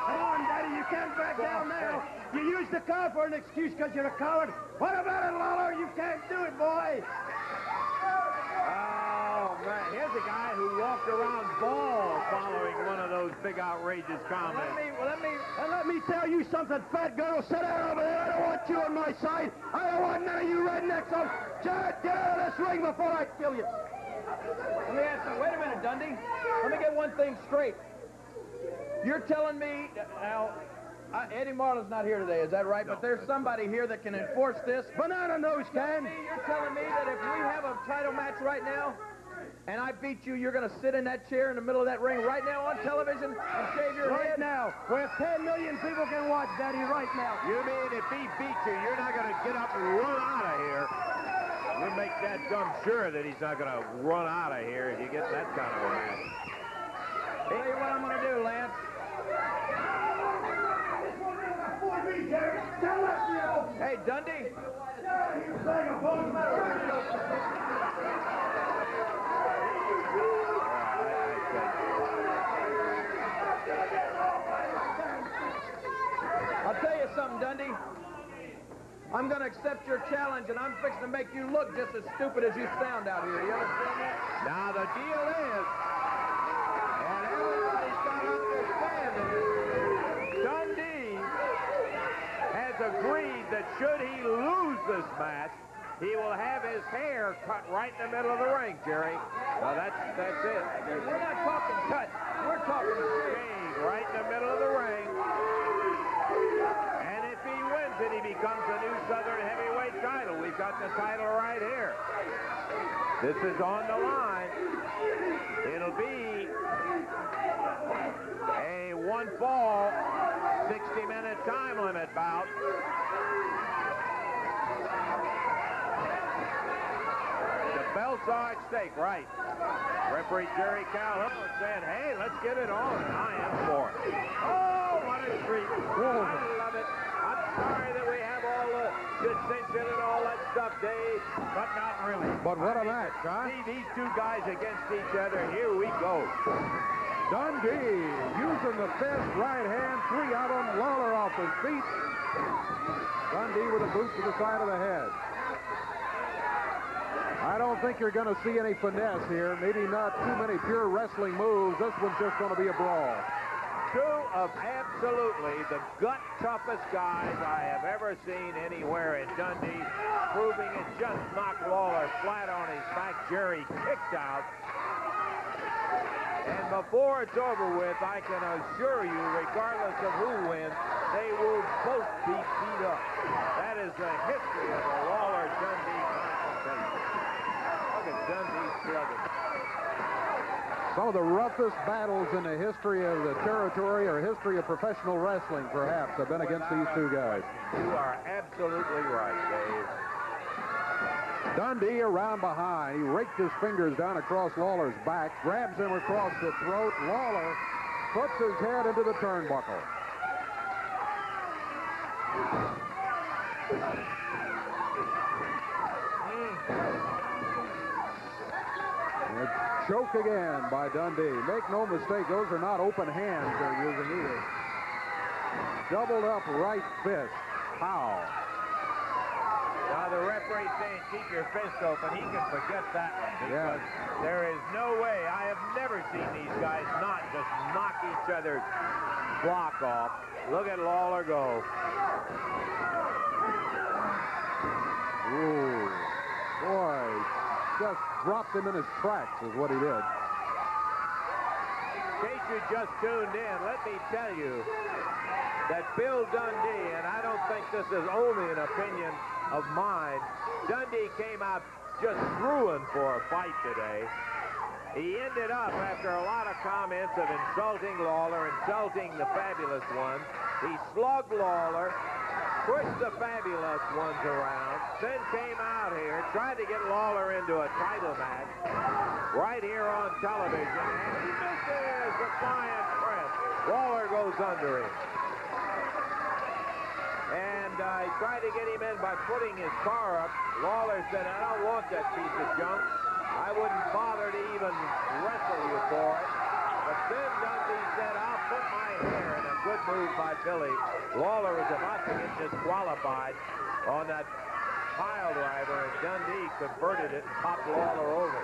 I: Come on, Daddy, you can't back down now. You used the car for an excuse because you're a coward. What about it, Lawler? You can't do it, boy.
A: Oh, man. Here's a guy who walked around bald following one of those big outrageous comments.
I: Let me tell you something, fat girl. Sit down over there. I don't want you on my side. I don't want none of you rednecks on. Jared, get out of this ring before I kill you.
F: Let me ask you, wait a minute, Dundee. Let me get one thing straight. You're telling me, now, Eddie Marlin's not here today, is that right? No, but there's somebody here that can enforce this.
I: Banana nose can.
F: You're telling me that if we have a title match right now, and I beat you, you're going to sit in that chair in the middle of that ring right now on television and shave your head?
I: Right now, where 10 million people can watch, Daddy, right now.
A: You mean if he beats you, you're not going to get up and run out of here? We'll make that dumb sure that he's not going to run out of here if you get that kind of a match.
F: Tell you what I'm going to do, Lance. Hey, Dundee. I'll tell you something, Dundee. I'm going to accept your challenge, and I'm fixing to make you look just as stupid as you sound out here. You understand that?
A: Now, the deal is, and everybody's got to understand it, Dundee has agreed that should he lose this match, he will have his hair cut right in the middle of the ring, Jerry. Now, that's it.
F: We're not talking cut. We're talking
A: shave right in the middle of the ring. And if he wins it, he becomes the new Southern Heavyweight title. We've got the title right here. This is on the line. It'll be a one-fall, 60-minute time limit bout. The belts are at stake, right? Referee Jerry Calhoun said, hey, let's get it on. I am for it. Oh, what a treat. I love it. I'm sorry that we have all the dissension and all that stuff, Dave, but not really.
B: But what a match, huh?
A: See these two guys against each other. Here we go.
B: Dundee using the fist right hand, 3 out on Lawler off his feet. Dundee with a boot to the side of the head. I don't think you're going to see any finesse here. Maybe not too many pure wrestling moves. This one's just going to be a brawl.
A: Two of absolutely the gut-toughest guys I have ever seen anywhere in Dundee, proving it just knocked Lawler flat on his back. Jerry kicked out. And before it's over with, I can assure you, regardless of who wins, they will both be beat up. That is the history of the Lawler-Dundee confrontation. Look at Dundee slugging.
B: Some of the roughest battles in the history of the territory or history of professional wrestling, perhaps, have been against these two guys.
A: You are absolutely right, Dave.
B: Dundee around behind. He raked his fingers down across Lawler's back, grabs him across the throat. Lawler puts his head into the turnbuckle. And choke again by Dundee. Make no mistake, those are not open hands they're using either. Doubled up right fist. Pow.
A: Now the referee's saying keep your fist open. He can forget that one because there is no way. I have never seen these guys not just knock each other's block off. Look at Lawler go.
B: Ooh, boy, just dropped him in his tracks is what he did.
A: In case you just tuned in, let me tell you that Bill Dundee, and I don't think this is only an opinion of mine, Dundee came out just ruined for a fight today. He ended up, after a lot of comments of insulting Lawler, insulting the Fabulous Ones, he slugged Lawler, pushed the Fabulous Ones around, then came out here, tried to get Lawler into a title match right here on television, and he misses the flying press. Lawler goes under him. And he tried to get him in by putting his car up. Lawler said, I don't want that piece of junk. I wouldn't bother to even wrestle you for it. But then Dundee said, I'll put my hair in. A good move by Billy. Lawler was about to get disqualified on that pile driver, and Dundee converted it and popped Lawler over.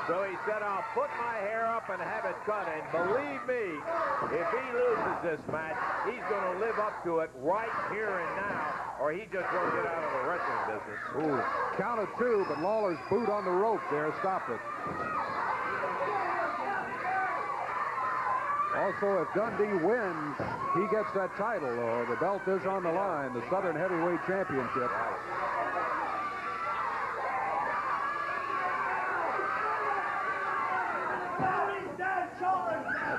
A: So he said, I'll put my hair up and have it cut. And believe me, if he loses this match, he's going to live up to it right here and now, or he just won't get out of the wrestling business.
B: Ooh, count of two, but Lawler's boot on the rope there stopped it. Also, if Dundee wins, he gets that title, though. The belt is on the line, the Southern Heavyweight Championship.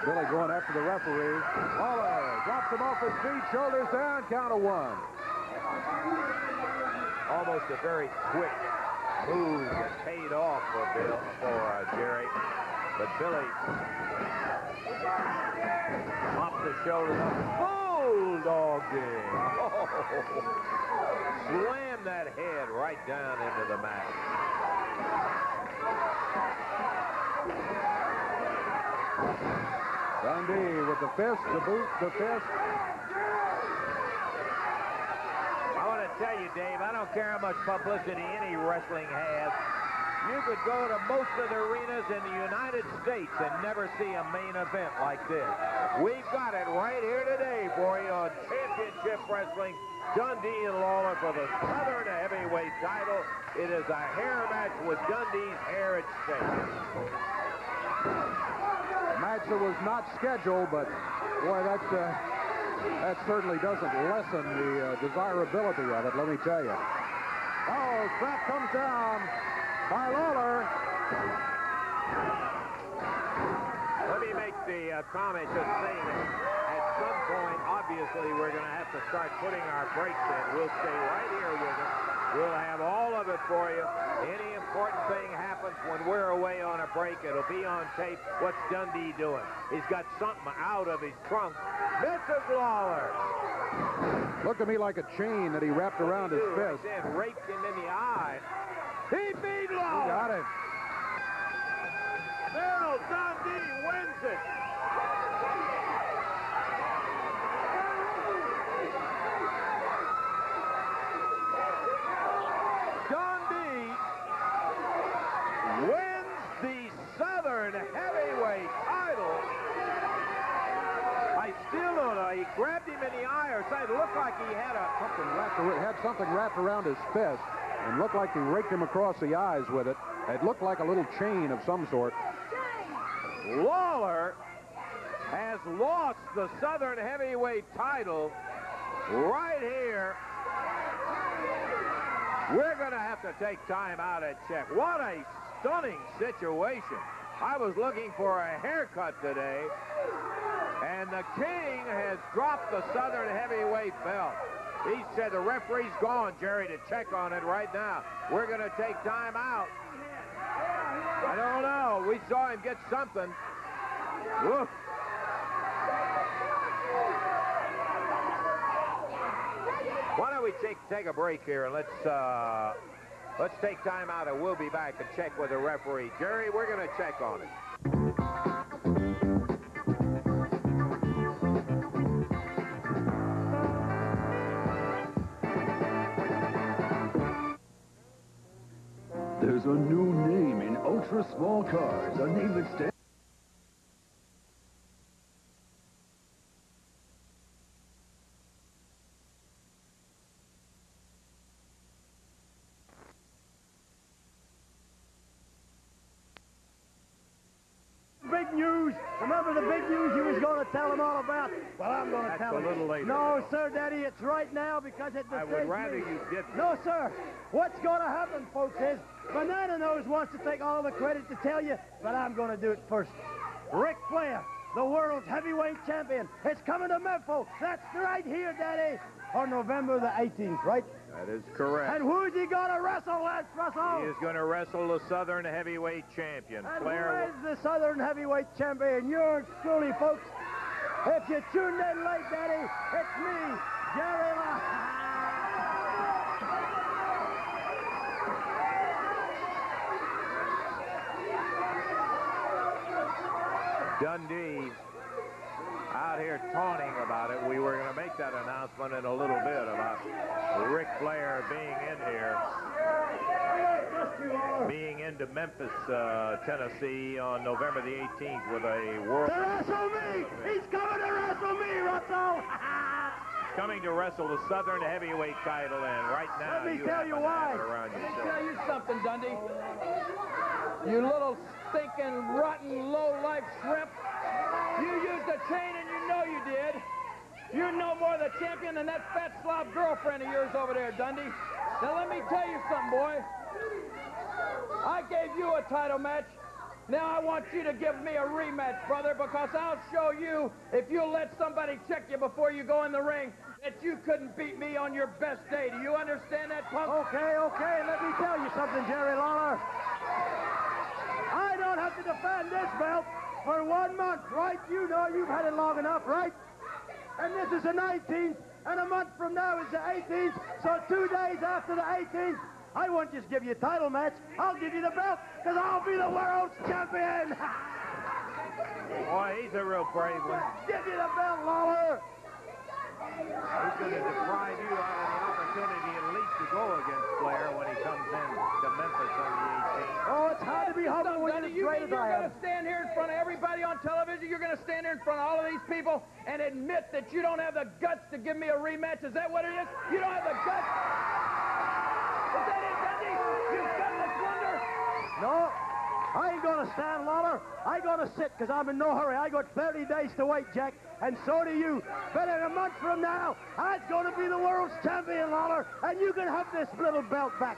B: Billy going after the referee. Lawler drops him off his feet, shoulders down, count of one.
A: Almost a very quick move that paid off for Jerry. But Billy popped the shoulders up. Bulldog did. Oh, slammed that head right down into the mat.
B: Dundee with the fist, the boot, the fist.
A: I want to tell you, Dave, I don't care how much publicity any wrestling has. You could go to most of the arenas in the United States and never see a main event like this. We've got it right here today for you on Championship Wrestling. Dundee and Lawler for the Southern Heavyweight title. It is a hair match with Dundee's hair at stake.
B: Match that was not scheduled, but boy, that certainly doesn't lessen the desirability of it, let me tell you. Oh, strap comes down by Lawler.
A: Let me make the comment just saying that at some point, obviously, we're going to have to start putting our brakes in. We'll stay right here with it. We'll have all of it for you. Any important thing happens when we're away on a break, it'll be on tape. What's Dundee doing? He's got something out of his trunk. Mrs. Lawler.
B: Looked to me like a chain that he wrapped around his fist.
A: And raped him in the eye. He beat Lawler.
B: He got him.
A: Bill Dundee wins it. Wins the Southern Heavyweight title. I still don't know. He grabbed him in the eye or something. It looked like he had
B: something wrapped around his fist and looked like he raked him across the eyes with it. It looked like a little chain of some sort.
A: Lawler has lost the Southern Heavyweight title right here. We're going to have to take time out and check. What a stunning situation. I was looking for a haircut today, and the King has dropped the Southern heavyweight belt. He said the referee's gone, Jerry, to check on it right now. We're going to take time out. I don't know. We saw him get something. Woof. Why don't we take a break here, and let's take time out, and we'll be back and check with the referee. Jerry, we're going to check on it.
N: There's a new name in ultra-small cars, a name that stands...
I: Big news. Remember the big news you was going to tell them all about? Well, I'm going to tell them.
A: That's a little later.
I: No, sir, Daddy, it's right now because it
A: I would rather you didn't.
I: No, sir. What's going to happen, folks, is Banana Nose wants to take all the credit to tell you, but I'm going to do it first. Ric Flair, the world's heavyweight champion, is coming to Memphis. That's right here, Daddy, on November the 18th, right?
A: That is correct.
I: And who's he going to wrestle, Lance Russell?
A: He is going to wrestle the Southern heavyweight champion.
I: And
A: Flair.
I: who is the Southern heavyweight champion? Yours truly, folks. If you tuned in late, Daddy, it's me, Jerry Lawler.
A: Dundee out here taunting about it. We were going to make that announcement in a little bit about Ric Flair being in here, being into Memphis, Tennessee on November the 18th with a world...
I: To wrestle me! He's coming to wrestle me, Russell!
A: Coming to wrestle the Southern heavyweight title, and right now
I: Let me tell you why.
F: Let me tell you something, Dundee. You little stinking, rotten, low-life shrimp. You used a chain and you know you did. You're no more the champion than that fat slob girlfriend of yours over there, Dundee. Now let me tell you something, boy. I gave you a title match. Now I want you to give me a rematch, brother, because I'll show you, if you'll let somebody check you before you go in the ring, that you couldn't beat me on your best day. Do you understand that, punk?
I: Okay, let me tell you something, Jerry Lawler. I don't have to defend this belt for 1 month, right? You know you've had it long enough, right? And this is the 19th, and a month from now is the 18th, so 2 days after the 18th, I won't just give you a title match. I'll give you the belt, because I'll be the world's champion.
A: Boy, he's a real brave one.
I: Give you the belt, Lawler.
A: He's going to deprive you of the opportunity at least to go against Flair when he comes in to Memphis on the 18th.
I: Oh, it's hard to be humble when you're as great as I am.
F: You're going to stand here in front of everybody on television, you're going to stand here in front of all of these people and admit that you don't have the guts to give me a rematch? Is that what it is? You don't have the guts? Is that it, Dundee? You've got the plunder?
I: No, I ain't going to stand, Lawler. I'm going to sit, because I'm in no hurry. I got 30 days to wait, Jack, and so do you. But in a month from now, I'm going to be the world's champion, Lawler, and you can have this little belt back.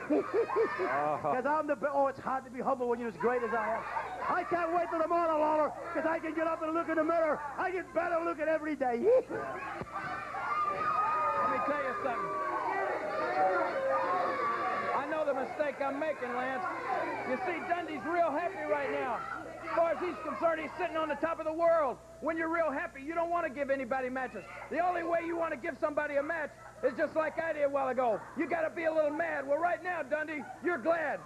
I: Because I'm the best. Oh, it's hard to be humble when you're as great as I am. I can't wait till tomorrow, Lawler, because I can get up and look in the mirror. I get better looking every day.
F: Let me tell you something. I know the mistake I'm making, Lance. You see, Dundee's real happy right now. As far as he's concerned, he's sitting on the top of the world. When you're real happy, you don't want to give anybody matches. The only way you want to give somebody a match is just like I did a while ago. You got to be a little mad. Well, right now, Dundee, you're glad.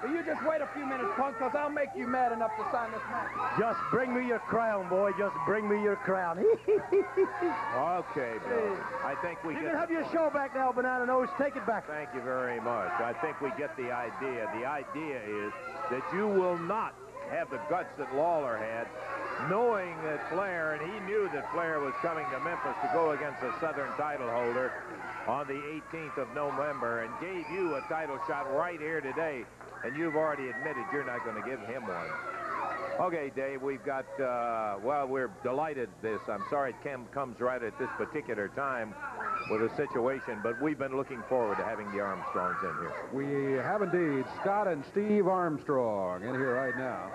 F: But you just wait a few minutes, punk, because I'll make you mad enough to sign this match.
I: Just bring me your crown, boy. Just bring me your crown.
A: Okay, Bill. I think we
I: You
A: get...
I: can have your show back now, Banana Nose. Take it back.
A: Thank you very much. I think we get the idea. The idea is that you will not have the guts that Lawler had, knowing that Flair, and he knew that Flair was coming to Memphis to go against a Southern title holder on the 18th of November, and gave you a title shot right here today, and you've already admitted you're not going to give him one. Okay, Dave, we've got, well, we're delighted I'm sorry it comes right at this particular time with a situation, but we've been looking forward to having the Armstrongs in here.
B: We have indeed. Scott and Steve Armstrong in here right now.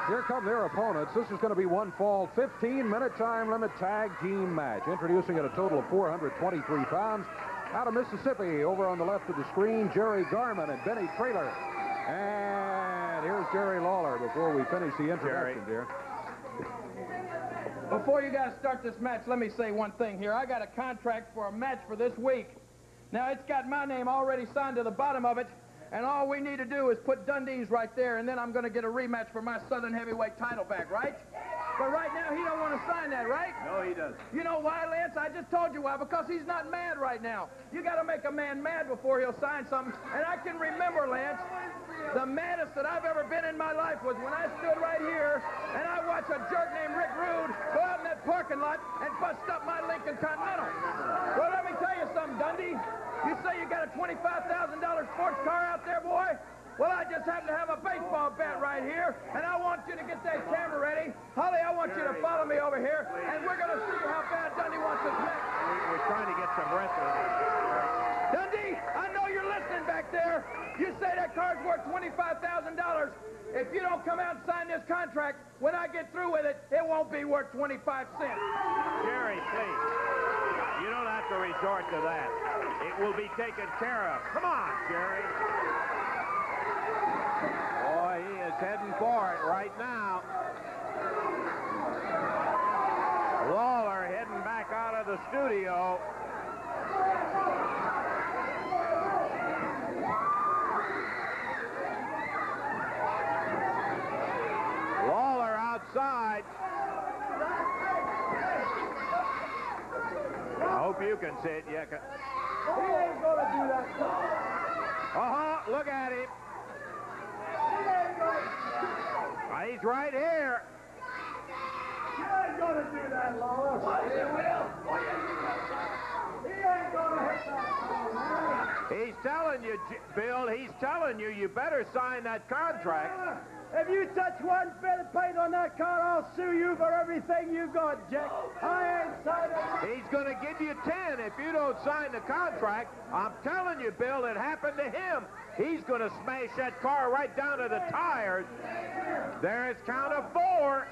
B: Here come their opponents. This is going to be one fall 15-minute time limit tag team match. Introducing at a total of 423 pounds. Out of Mississippi, over on the left of the screen, Jerry Garman and Benny Traylor. And here's Jerry Lawler before we finish the introduction, dear.
F: Before you guys start this match, let me say one thing here. I got a contract for a match for this week. Now, it's got my name already signed to the bottom of it, and all we need to do is put Dundee's right there, and then I'm going to get a rematch for my Southern Heavyweight title back, right? But right now, he don't want to sign that, right?
A: No, he doesn't.
F: You know why, Lance? I just told you why. Because he's not mad right now. You got to make a man mad before he'll sign something. And I can remember, Lance, the maddest that I've ever been in my life was when I stood right here and I watched a jerk named Rick Rude go out in that parking lot and bust up my Lincoln Continental. Well, let me tell you something, Dundee. You say you got a $25,000 sports car out there, boy? Well, I just happen to have a baseball bat right here, and I want you to get that camera ready. Holly, I want you to follow me over here, and we're going to see how bad Dundee wants this match.
A: We're trying to get some wrestling.
F: Dundee, I know you're listening back there. You say that car's worth $25,000. If you don't come out and sign this contract, when I get through with it, it won't be worth 25 cents.
A: Jerry, please. You don't have to resort to that. It will be taken care of. Come on, Jerry. Boy, he is heading for it right now. Lawler heading back out of the studio. Lawler outside. I hope you can see it. Yeah.
L: He ain't gonna do that.
A: Uh-huh, look at him. He's right here.
L: You ain't gonna do that, Lawler. He will. He ain't gonna hit that.
A: He's telling you, Bill, he's telling you, you better sign that contract.
L: If you touch one bit of paint on that car, I'll sue you for everything you got, Jack. I ain't signing.
A: He's going to give you 10 if you don't sign the contract. I'm telling you, Bill, it happened to him. He's going to smash that car right down to the tires. There's count of 4.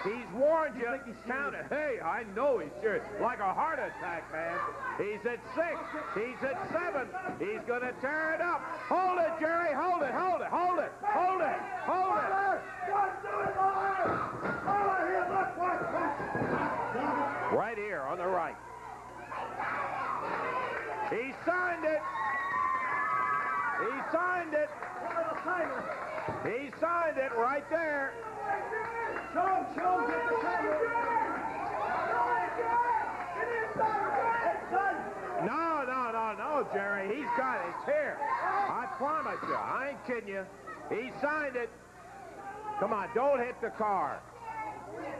A: He's warned you. Count it. Hey, I know he's serious. Like a heart attack, man. He's at 6. He's at 7. He's going to tear it up. Hold it, Jerry. Hold it. Hold it. Hold it. Hold it. Hold it.
L: Don't do it, Lawler. Lawler, here, look, watch.
A: Right here on the right. He signed it. He signed it. He signed it right there.
L: Show him, get the camera.
A: No, Jerry. He's got it. It's here. I promise you. I ain't kidding you. He signed it. Come on, don't hit the car.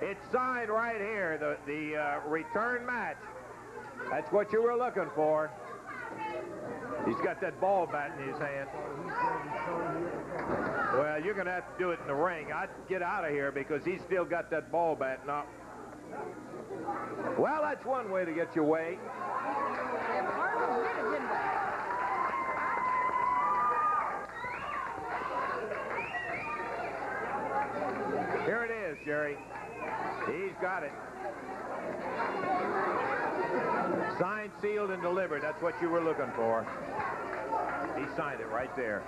A: It's signed right here, the return match. That's what you were looking for. He's got that ball bat in his hand. Well, you're going to have to do it in the ring. I'd get out of here because he's still got that ball bat now. Well, that's one way to get your way. Here it is, Jerry. He's got it. Signed, sealed, and delivered. That's what you were looking for. He signed it right there.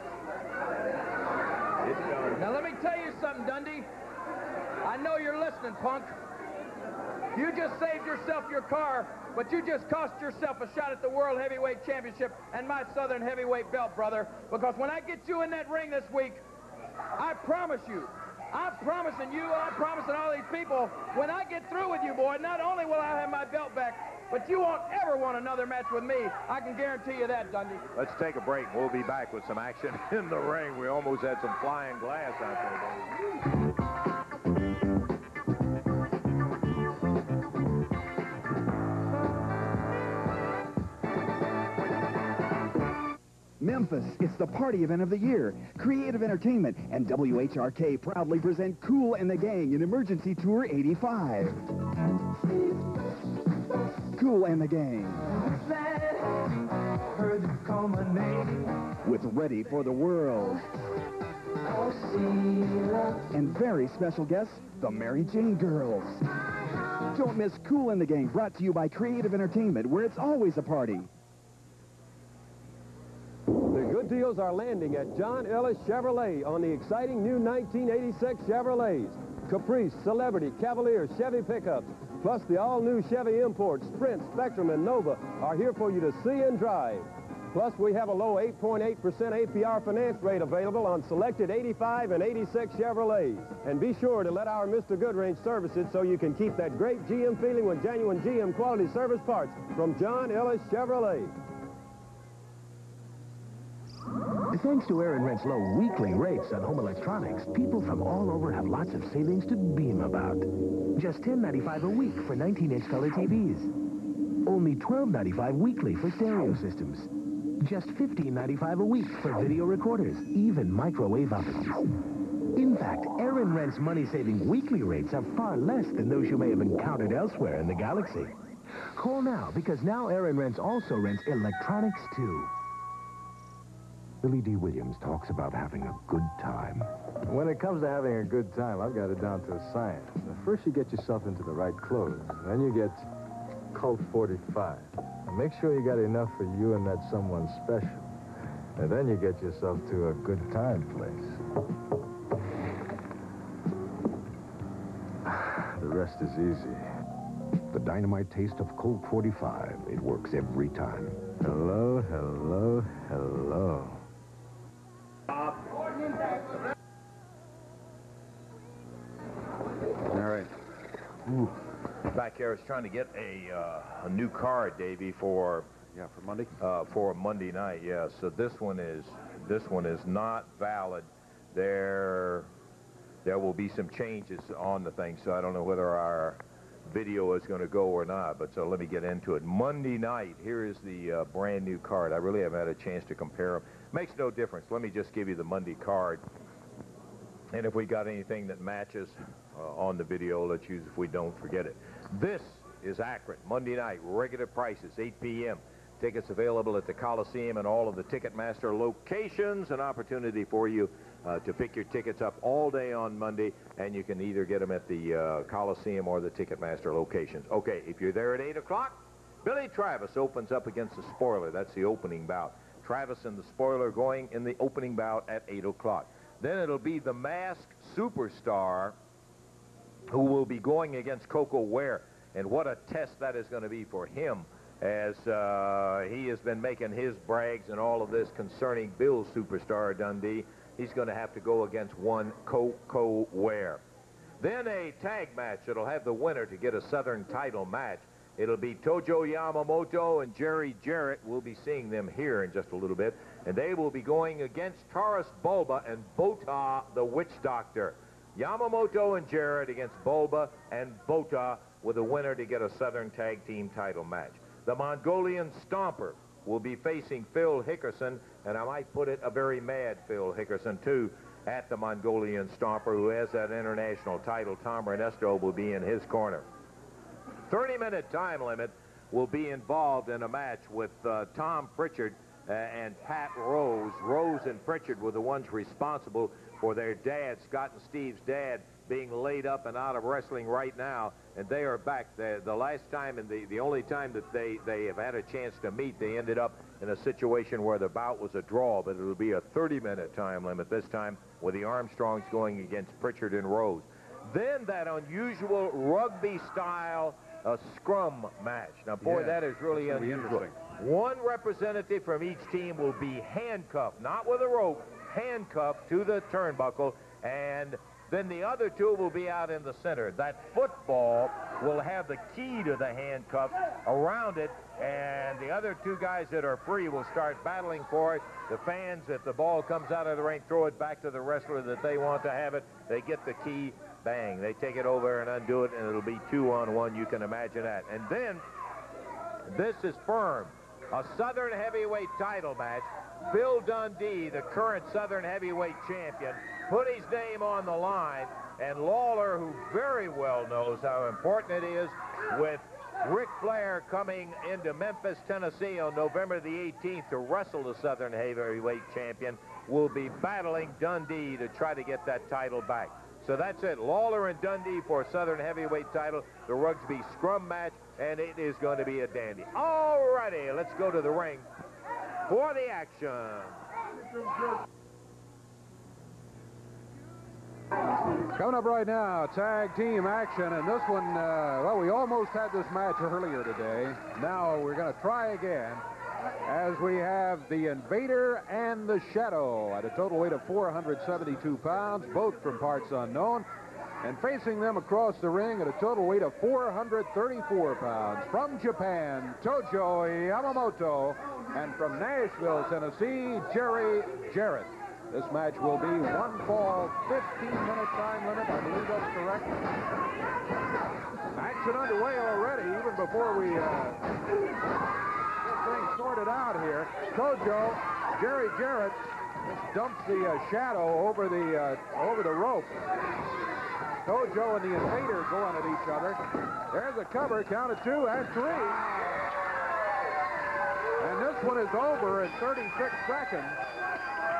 A: It's done.
F: Now, let me tell you something, Dundee. I know you're listening, punk. You just saved yourself your car, but you just cost yourself a shot at the World Heavyweight Championship and my Southern Heavyweight belt, brother. Because when I get you in that ring this week, I promise you, I'm promising you, I'm promising all these people, when I get through with you, boy, not only will I have my belt back, but you won't ever want another match with me. I can guarantee you that, Dundee.
A: Let's take a break. We'll be back with some action in the ring. We almost had some flying glass out there,
M: Memphis
U: Memphis, it's the party event of the year. Creative Entertainment and WHRK proudly present Kool and the Gang in Emergency Tour 85. Kool and the Gang. Heard you call my name. With Ready for the World. And very special guests, the Mary Jane Girls. Don't miss Kool and the Gang, brought to you by Creative Entertainment, where it's always a party.
V: The good deals are landing at John Ellis Chevrolet on the exciting new 1986 Chevrolets. Caprice, Celebrity, Cavalier, Chevy pickups, plus the all-new Chevy Import, Sprint, Spectrum, and Nova are here for you to see and drive. Plus, we have a low 8.8% APR finance rate available on selected 85 and 86 Chevrolets. And be sure to let our Mr. Goodrange service it so you can keep that great GM feeling with genuine GM quality service parts from John Ellis Chevrolet.
K: Thanks to Aaron Rent's low weekly rates on home electronics, people from all over have lots of savings to beam about. Just $10.95 a week for 19-inch color TVs. Only $12.95 weekly for stereo systems. Just $15.95 a week for video recorders, even microwave ovens. In fact, Aaron Rent's money-saving weekly rates are far less than those you may have encountered elsewhere in the galaxy. Call now, because now Aaron Rent's also rents electronics, too. Billy D. Williams talks about having a good time.
W: When it comes to having a good time, I've got it down to a science. First, you get yourself into the right clothes. Then you get Colt 45. And make sure you got enough for you and that someone special. And then you get yourself to a good time place. The rest is easy.
B: The dynamite taste of Colt 45. It works every time.
W: Hello, hello, hello.
A: All right. Ooh. Back here, I was trying to get a new card, Davey, for
B: Monday.
A: For Monday night. Yeah. So this one is not valid. There will be some changes on the thing. So I don't know whether our video is going to go or not. But so let me get into it. Monday night. Here is the brand new card. I really haven't had a chance to compare them. Makes no difference. Let me just give you the Monday card. And if we got anything that matches on the video, let's use it. If we don't, forget it. This is Akron, Monday night, regular prices, 8 p.m. Tickets available at the Coliseum and all of the Ticketmaster locations. An opportunity for you to pick your tickets up all day on Monday, and you can either get them at the Coliseum or the Ticketmaster locations. Okay, if you're there at 8 o'clock, Billy Travis opens up against the Spoiler. That's the opening bout. Travis and the Spoiler going in the opening bout at 8 o'clock. Then it'll be the Masked Superstar who will be going against Coco Ware. And what a test that is going to be for him, as he has been making his brags and all of this concerning Bill Superstar Dundee. He's going to have to go against one Coco Ware. Then a tag match that'll have the winner to get a Southern title match. It'll be Tojo Yamamoto and Jerry Jarrett. We'll be seeing them here in just a little bit. And they will be going against Taurus Bulba and Bota the Witch Doctor. Yamamoto and Jarrett against Bulba and Bota, with a winner to get a Southern Tag Team title match. The Mongolian Stomper will be facing Phil Hickerson, and I might put it a very mad Phil Hickerson, too, at the Mongolian Stomper, who has that international title. Tom Ernesto will be in his corner. 30-minute time limit will be involved in a match with Tom Pritchard and Pat Rose. Rose and Pritchard were the ones responsible for their dad, Scott and Steve's dad, being laid up and out of wrestling right now, and they are back. The last time and the only time that they have had a chance to meet, they ended up in a situation where the bout was a draw, but it'll be a 30-minute time limit this time, with the Armstrongs going against Pritchard and Rose. Then that unusual rugby-style scrum match. Now, boy, that is really unusual. One representative from each team will be handcuffed, not with a rope, handcuffed to the turnbuckle, and then the other two will be out in the center. That football will have the key to the handcuff around it, and the other two guys that are free will start battling for it. The fans, if the ball comes out of the ring, throw it back to the wrestler that they want to have it. They get the key, bang. They take it over and undo it, and it'll be 2-on-1. You can imagine that. And then this is firm. A Southern Heavyweight title match. Bill Dundee, the current Southern Heavyweight champion, put his name on the line, and Lawler, who very well knows how important it is, with Ric Flair coming into Memphis, Tennessee on November the 18th to wrestle the Southern Heavyweight champion, will be battling Dundee to try to get that title back. So that's it. Lawler and Dundee for Southern Heavyweight title, the Rugsby Scrum match, and it is going to be a dandy. All righty, let's go to the ring for the action.
B: Coming up right now, tag team action, and this one, well, we almost had this match earlier today. Now we're going to try again as we have the Invader and the Shadow at a total weight of 472 pounds, both from parts unknown, and facing them across the ring at a total weight of 434 pounds. From Japan, Tojo Yamamoto, and from Nashville, Tennessee, Jerry Jarrett. This match will be one fall, 15-minute time limit. I believe that's correct. Action underway already, even before we get things sorted out here. Tojo, Jerry Jarrett, just dumps the Shadow over the rope. Tojo and the Invader going at each other. There's a cover, count of 2 and 3. And this one is over in 36 seconds.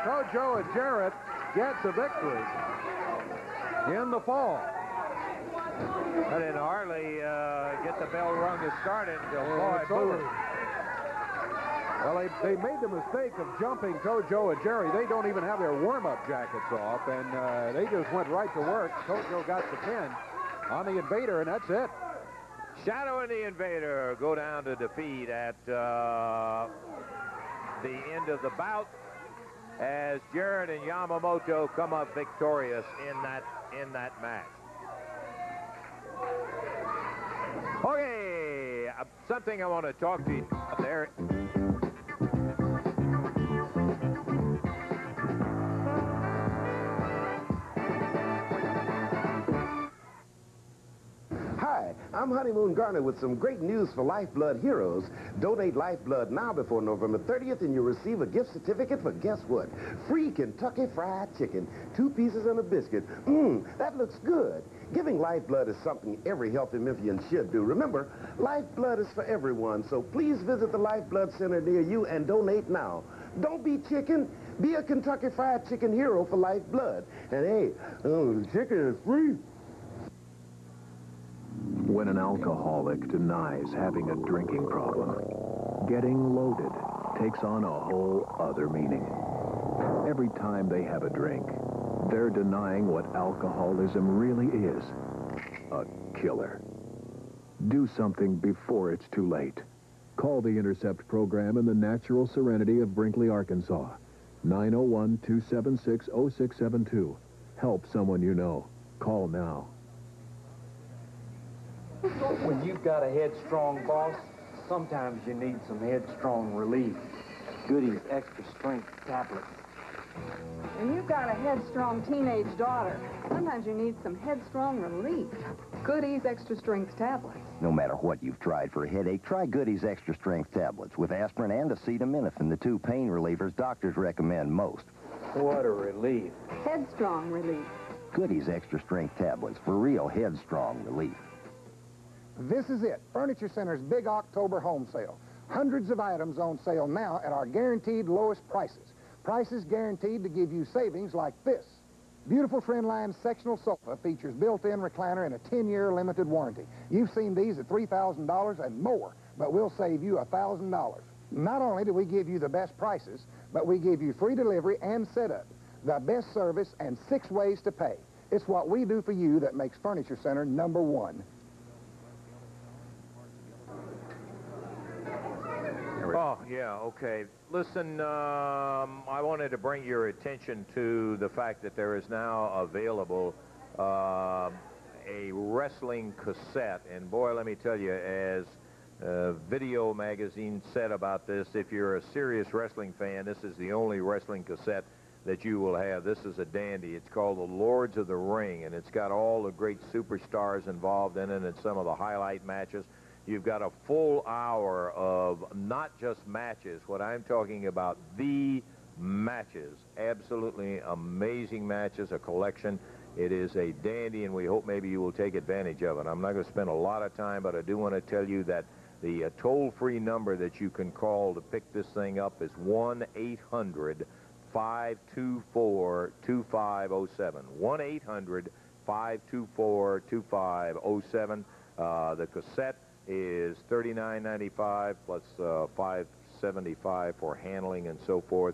B: Tojo and Jarrett get the victory in the fall.
A: I didn't hardly get the bell rung to start it until Floyd moved.
B: Well, they made the mistake of jumping Tojo and Jerry. They don't even have their warm-up jackets off, and they just went right to work. Tojo got the pin on the Invader, and that's it.
A: Shadow and the Invader go down to defeat at the end of the bout, as Jarrett and Yamamoto come up victorious in that match. Okay, something I want to talk to you about there.
C: Hi, I'm Honeymoon Garner with some great news for Lifeblood Heroes. Donate Lifeblood now before November 30th and you'll receive a gift certificate for, guess what? Free Kentucky Fried Chicken. 2 pieces and a biscuit. That looks good. Giving Lifeblood is something every healthy Memphian should do. Remember, Lifeblood is for everyone, so please visit the Lifeblood Center near you and donate now. Don't be chicken. Be a Kentucky Fried Chicken hero for Lifeblood. And hey, the chicken is free.
G: When an alcoholic denies having a drinking problem, getting loaded takes on a whole other meaning. Every time they have a drink, they're denying what alcoholism really is, a killer. Do something before it's too late. Call the Intercept program in the natural serenity of Brinkley, Arkansas. 901-276-0672. Help someone you know. Call now.
H: When you've got a headstrong boss, sometimes you need some headstrong relief. Goody's extra strength tablets.
X: When you've got a headstrong teenage daughter, sometimes you need some headstrong relief. Goody's extra strength tablets.
Y: No matter what you've tried for a headache, try Goody's extra strength tablets with aspirin and acetaminophen, the 2 pain relievers doctors recommend most.
H: What a relief.
X: Headstrong relief.
Y: Goody's extra strength tablets for real headstrong relief.
Z: This is it, Furniture Center's big October home sale. Hundreds of items on sale now at our guaranteed lowest prices. Prices guaranteed to give you savings like this. Beautiful Trendline sectional sofa features built-in recliner and a 10-year limited warranty. You've seen these at $3,000 and more, but we'll save you $1,000. Not only do we give you the best prices, but we give you free delivery and setup, the best service, and 6 ways to pay. It's what we do for you that makes Furniture Center #1.
A: Oh, yeah, okay. Listen, I wanted to bring your attention to the fact that there is now available a wrestling cassette. And boy, let me tell you, as Video Magazine said about this, if you're a serious wrestling fan, this is the only wrestling cassette that you will have. This is a dandy. It's called The Lords of the Ring, and it's got all the great superstars involved in it and some of the highlight matches. you've got a full hour of not just matches. What I'm talking about, the matches. Absolutely amazing matches, a collection. It is a dandy, and we hope maybe you will take advantage of it. I'm not going to spend a lot of time, but I do want to tell you that the toll-free number that you can call to pick this thing up is 1-800-524-2507. 1-800-524-2507. The cassette is $39.95 plus $5.75 for handling and so forth.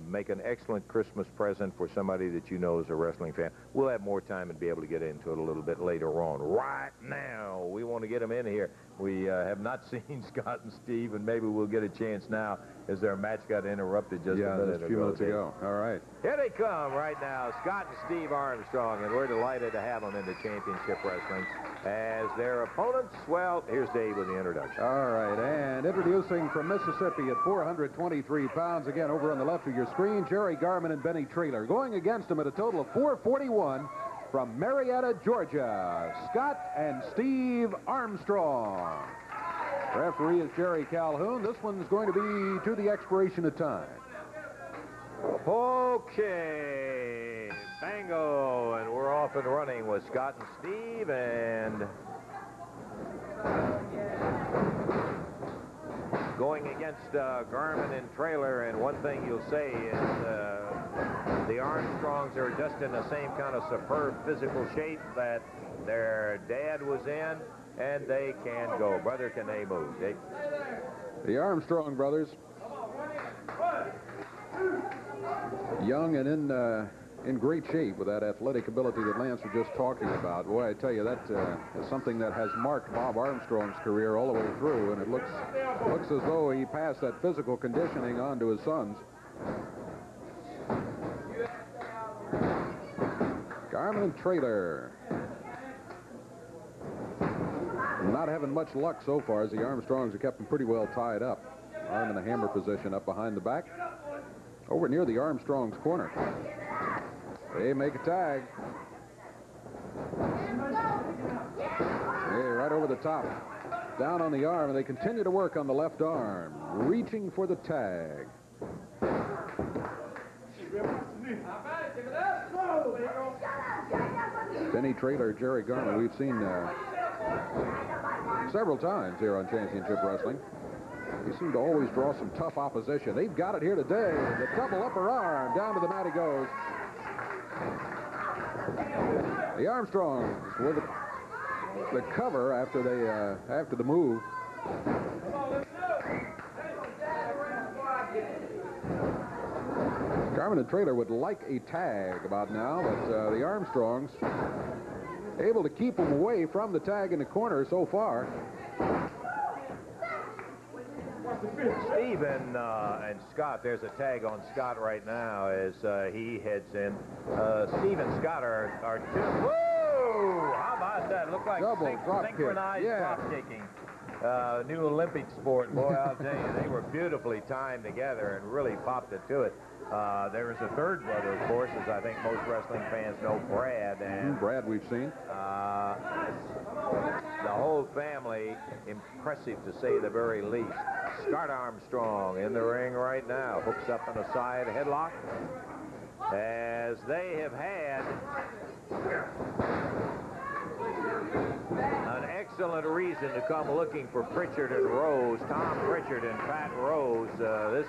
A: Make an excellent Christmas present for somebody that you know is a wrestling fan. We'll have more time and be able to get into it a little bit later on. Right now, we want to get them in here. We have not seen Scott and Steve, and maybe we'll get a chance now as their match got interrupted just a
B: few minutes ago. All right.
A: Here they come right now, Scott and Steve Armstrong, and we're delighted to have them in the championship wrestling as their opponents. Well, here's Dave with the introduction.
B: All right, and introducing from Mississippi at 423 pounds, again over on the left of your screen, Jerry Garman and Benny Traylor. Going against them at a total of 441 from Marietta, Georgia, Scott and Steve Armstrong. Referee is Jerry Calhoun. This one's going to be to the expiration of time.
A: Okay, bango, and we're off and running with Scott and Steve, and going against Garman and Traylor. And one thing you'll say is the Armstrongs are just in the same kind of superb physical shape that their dad was in, and they can go. Brother, can they move?
B: The Armstrong brothers, young and in great shape with that athletic ability that Lance was just talking about. Boy, I tell you, that is something that has marked Bob Armstrong's career all the way through, and it looks as though he passed that physical conditioning on to his sons. Garman and Traylor not having much luck so far, as the Armstrongs have kept them pretty well tied up. Arm in the hammer position up behind the back. Over near the Armstrongs' corner. They make a tag. Hey, right over the top. Down on the arm, and they continue to work on the left arm, reaching for the tag. Benny Traylor, Jerry Garman, we've seen several times here on Championship Wrestling. They seem to always draw some tough opposition. They've got it here today. The double upper arm. Down to the mat he goes. The Armstrongs with the cover after the move. Garman and Traylor would like a tag about now, but the Armstrongs able to keep them away from the tag in the corner so far.
A: Steve and Scott, there's a tag on Scott right now as he heads in. Steve and Scott are two. Whoa! How about that? Look like synchronized drop kicking. New Olympic sport. Boy, I'll tell you, they were beautifully timed together and really popped it to it. There is a third brother, of course, as I think most wrestling fans know, Brad. And
B: Brad we've seen.
A: The whole family, impressive to say the very least. Scott Armstrong in the ring right now. Hooks up in a side headlock. As they have had an excellent reason to come looking for Pritchard and Rose. Tom Pritchard and Pat Rose. This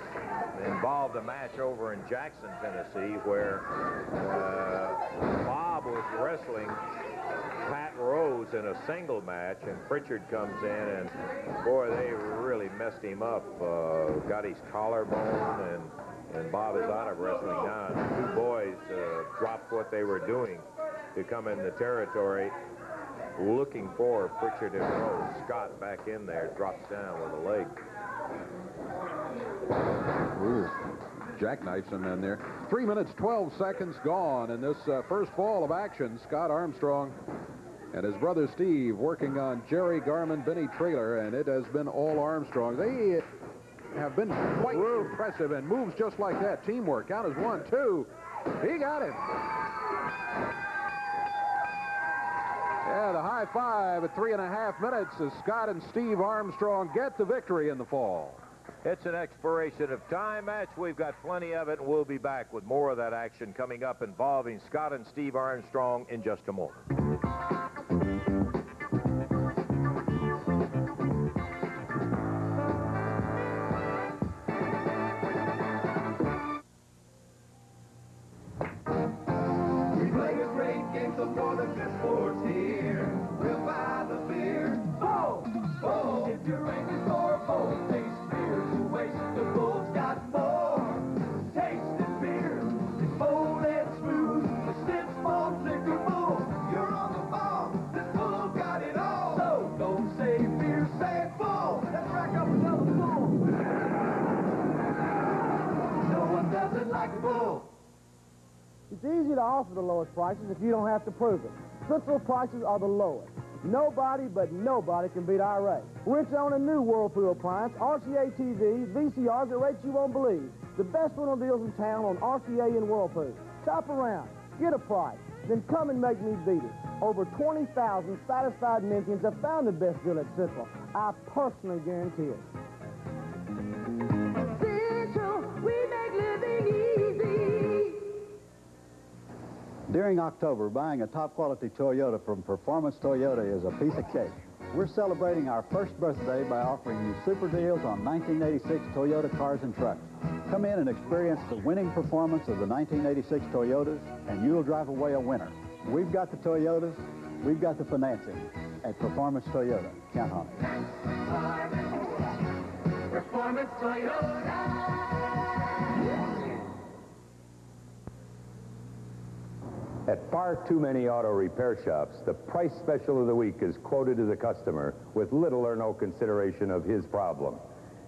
A: involved a match over in Jackson, Tennessee, where Bob was wrestling Pat Rose in a single match, and Pritchard comes in, and boy, they really messed him up. Got his collarbone, and Bob is out of wrestling now. And the two boys dropped what they were doing to come in the territory looking for Pritchard and Rose. Scott back in there, drops down with a leg.
B: Ooh, jackknifes him in there. 3 minutes, 12 seconds gone in this first fall of action. Scott Armstrong and his brother Steve working on Jerry Garman, Benny Traylor, and it has been all Armstrong. They have been quite impressive, and moves just like that. Teamwork. Count as 1, 2. He got him. Yeah, Yeah, the high five at 3.5 minutes as Scott and Steve Armstrong get the victory in the fall.
A: It's an expiration of time match. We've got plenty of it, and we'll be back with more of that action coming up involving Scott and Steve Armstrong in just a moment.
L: We play a great game, so for the best sports here, we'll buy the beer. Bull! Bull! If you're angry for a Bull taste beer to waste, the Bull's got more taste than beer. It's bold and smooth, the stiff malt liquor Bull. You're on the ball, this Bull got it all. So don't say beer, say Bull. Let's rack up another Bull. No one does it like a Bull.
D: It's easy to offer the lowest prices if you don't have to prove it. Central prices are the lowest. Nobody but nobody can beat our rate. We're on a new Whirlpool appliance, RCA TVs, VCRs at rates you won't believe. The best rental deals in town on RCA and Whirlpool. Shop around, get a price, then come and make me beat it. Over 20,000 satisfied Memphians have found the best deal at Central. I personally guarantee it.
L: Central, we make living easy.
E: During October, buying a top-quality Toyota from Performance Toyota is a piece of cake. We're celebrating our first birthday by offering you super deals on 1986 Toyota cars and trucks. Come in and experience the winning performance of the 1986 Toyotas, and you'll drive away a winner. We've got the Toyotas, we've got the financing. At Performance Toyota, count on it.
L: Performance Toyota.
J: At far too many auto repair shops, the price special of the week is quoted to the customer with little or no consideration of his problem.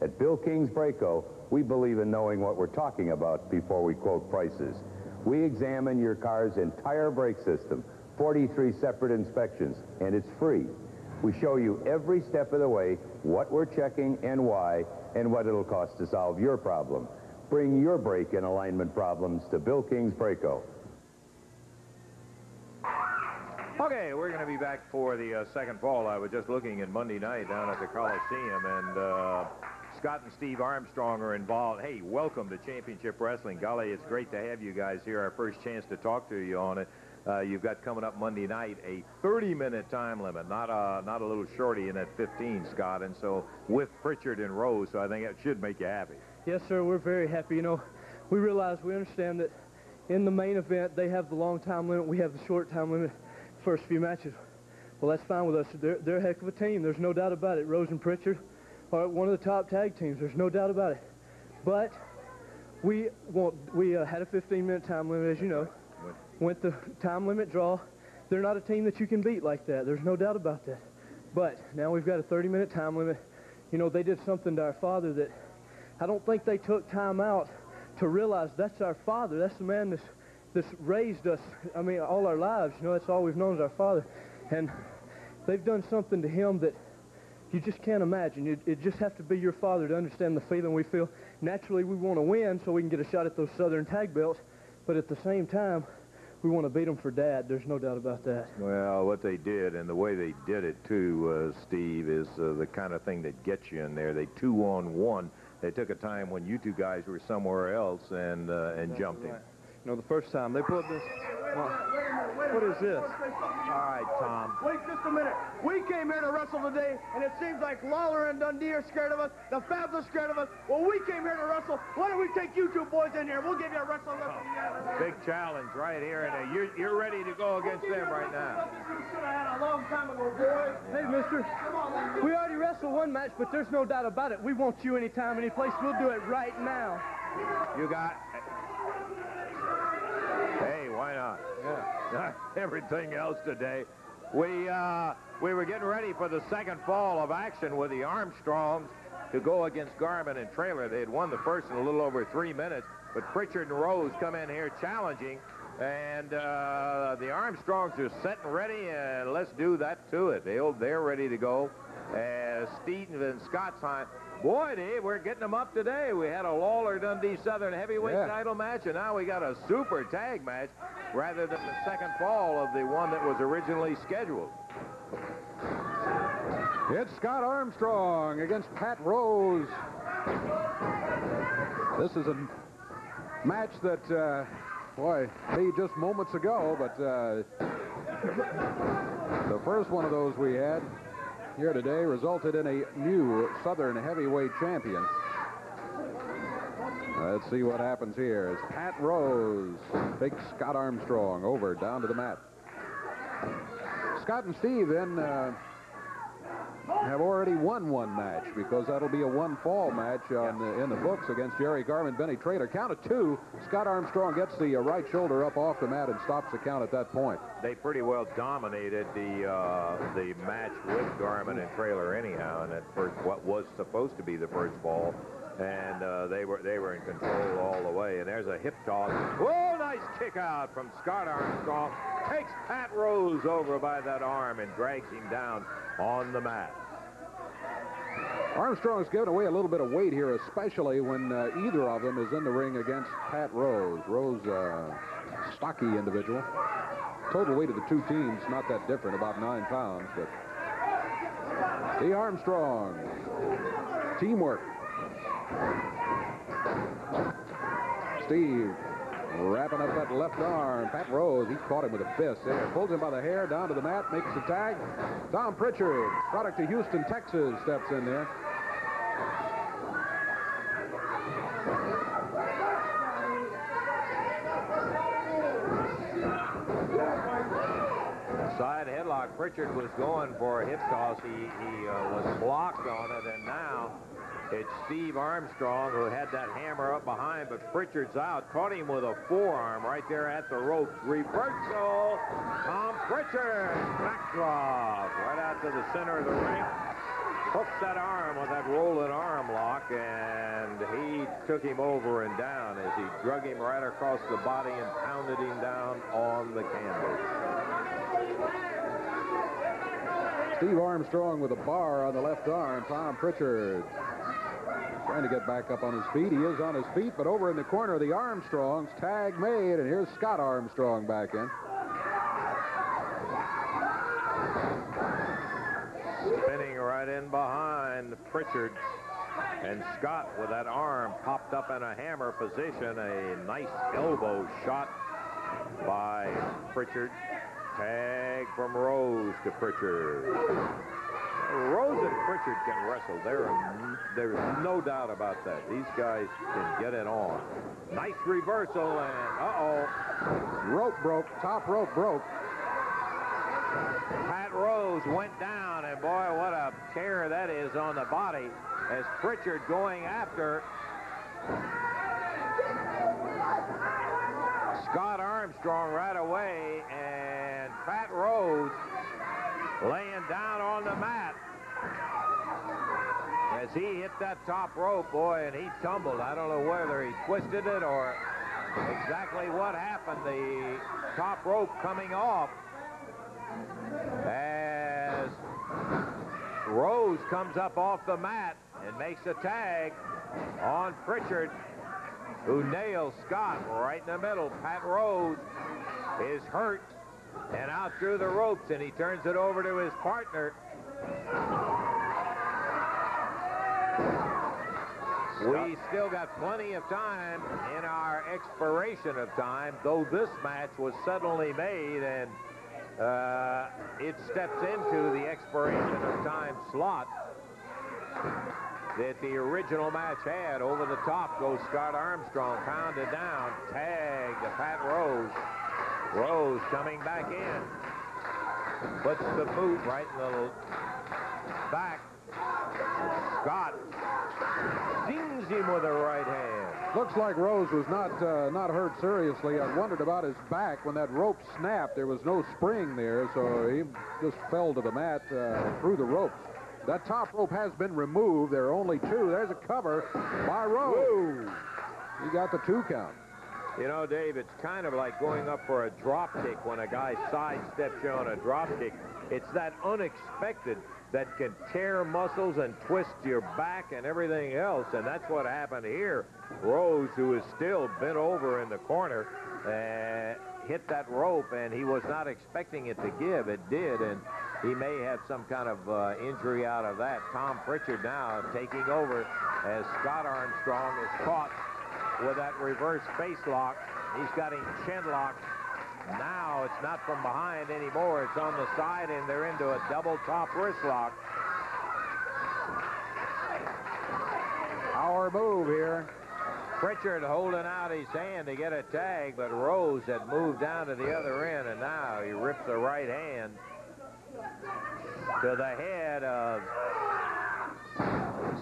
J: At Bill King's Braco, we believe in knowing what we're talking about before we quote prices. We examine your car's entire brake system, 43 separate inspections, and it's free. We show you every step of the way what we're checking and why, and what it'll cost to solve your problem. Bring your brake and alignment problems to Bill King's Braco.
A: Okay, we're going to be back for the second fall. I was just looking at Monday night down at the Coliseum, and Scott and Steve Armstrong are involved. Hey, welcome to Championship Wrestling. Golly, it's great to have you guys here. Our first chance to talk to you on it. You've got coming up Monday night a 30-minute time limit, not a little shorty in at 15, Scott. And so with Pritchard and Rose, so I think it should make you happy.
O: Yes, sir. We're very happy. You know, we understand that in the main event, they have the long time limit. We have the short time limit. First few matches. Well, that's fine with us. They're a heck of a team. There's no doubt about it. Rose and Pritchard are one of the top tag teams. There's no doubt about it. But we had a 15-minute time limit, as you know. Went the time limit draw. They're not a team that you can beat like that. There's no doubt about that. But now we've got a 30-minute time limit. You know, they did something to our father that I don't think they took time out to realize that's our father. That's the man that's raised us, I mean, all our lives. You know, that's all we've known is our father. And they've done something to him that you just can't imagine. It just have to be your father to understand the feeling we feel. Naturally, we want to win so we can get a shot at those Southern tag belts, but at the same time, we want to beat them for Dad. There's no doubt about that.
A: Well, what they did and the way they did it, too, Steve, is the kind of thing that gets you in there. They 2-on-1. They took a time when you two guys were somewhere else and jumped in.
O: You know, the first time they put this. What is this?
A: All right, Tom.
P: Wait just a minute. We came here to wrestle today, and it seems like Lawler and Dundee are scared of us. The Fabs are scared of us. Well, we came here to wrestle. Why don't we take you two boys in here? We'll give you a wrestling lesson.
A: Big challenge right here, and you're ready to go against them right now.
P: Should have had a long time ago, boys.
O: Hey, mister, we already wrestled one match, but there's no doubt about it. We want you anytime, any place. We'll do it right now.
A: You got... Hey, why not? Yeah. Everything else today. We were getting ready for the second fall of action with the Armstrongs to go against Garmin and Trailer. They had won the first in a little over 3 minutes, but Pritchard and Rose come in here challenging, and the Armstrongs are set and ready, and let's do that to it. They're ready to go. Steve and Scott's on. Boy, Dave, we're getting them up today. We had a Lawler-Dundee Southern heavyweight title match, and now we got a super tag match rather than the second fall of the one that was originally scheduled.
B: It's Scott Armstrong against Pat Rose. This is a match that, boy, made just moments ago, but the first one of those we had here today resulted in a new Southern heavyweight champion. Let's see what happens here as Pat Rose takes Scott Armstrong over down to the mat. Scott and Steve then have already won one match because that'll be a one-fall match in the books against Jerry Garvin, Benny Traylor. Count of two. Scott Armstrong gets the right shoulder up off the mat and stops the count at that point.
A: They pretty well dominated the match with Garvin and Traylor anyhow, and what was supposed to be the first fall. And they were in control all the way. And there's a hip toss. Whoa, nice kick out from Scott Armstrong. Takes Pat Rose over by that arm and drags him down on the mat.
B: Armstrong's given away a little bit of weight here, especially when either of them is in the ring against Pat Rose. Rose, stocky individual. Total weight of the two teams, not that different, about 9 pounds. But the Armstrong teamwork. Steve wrapping up that left arm. Pat Rose, he caught him with a fist there. Pulls him by the hair down to the mat, makes the tag. Tom Pritchard, product of Houston, Texas, steps in there.
A: Side headlock. Pritchard was going for a hip toss. He was blocked on it, and now it's Steve Armstrong who had that hammer up behind, but Pritchard's out. Caught him with a forearm right there at the ropes. Reversal. Tom Pritchard. Backdrop. Right out to the center of the ring. Hooks that arm with that rolling arm lock, and he took him over and down as he drug him right across the body and pounded him down on the canvas.
B: Steve Armstrong with a bar on the left arm. Tom Pritchard trying to get back up on his feet. He is on his feet, but over in the corner of the Armstrongs, tag made, and here's Scott Armstrong back in.
A: Spinning right in behind Pritchard, and Scott with that arm popped up in a hammer position. A nice elbow shot by Pritchard. Tag from Rose to Pritchard. Rose and Pritchard can wrestle. There's no doubt about that. These guys can get it on. Nice reversal, and uh-oh.
B: Rope broke. Top rope broke.
A: Pat Rose went down, and boy, what a tear that is on the body as Pritchard going after Scott Armstrong right away, and Pat Rose laying down on the mat as he hit that top rope, boy, and he tumbled. I don't know whether he twisted it or exactly what happened. The top rope coming off as Rose comes up off the mat and makes a tag on Pritchard, who nails Scott right in the middle. Pat Rose is hurt and out through the ropes, and he turns it over to his partner. We still got plenty of time in our expiration of time, though this match was suddenly made, and it steps into the expiration of time slot that the original match had. Over the top goes Scott Armstrong, pounded down, tag to Pat Rose. Rose coming back in, puts the boot right in the back. Scott dings him with a right hand.
B: Looks like Rose was not hurt seriously. I wondered about his back when that rope snapped. There was no spring there, so he just fell to the mat through the ropes. That top rope has been removed. There are only two. There's a cover by Rose. Whoa. He got the 2 count.
A: You know, Dave, it's kind of like going up for a drop kick when a guy sidesteps you on a drop kick. It's that unexpected that can tear muscles and twist your back and everything else, and that's what happened here. Rose, who is still bent over in the corner, hit that rope, and he was not expecting it to give. It did, and he may have some kind of injury out of that. Tom Pritchard now taking over as Scott Armstrong is caught with that reverse face lock. He's got him chin locked. Now it's not from behind anymore. It's on the side, and they're into a double top wrist lock.
B: Our move here.
A: Pritchard holding out his hand to get a tag, but Rose had moved down to the other end, and now he rips the right hand to the head of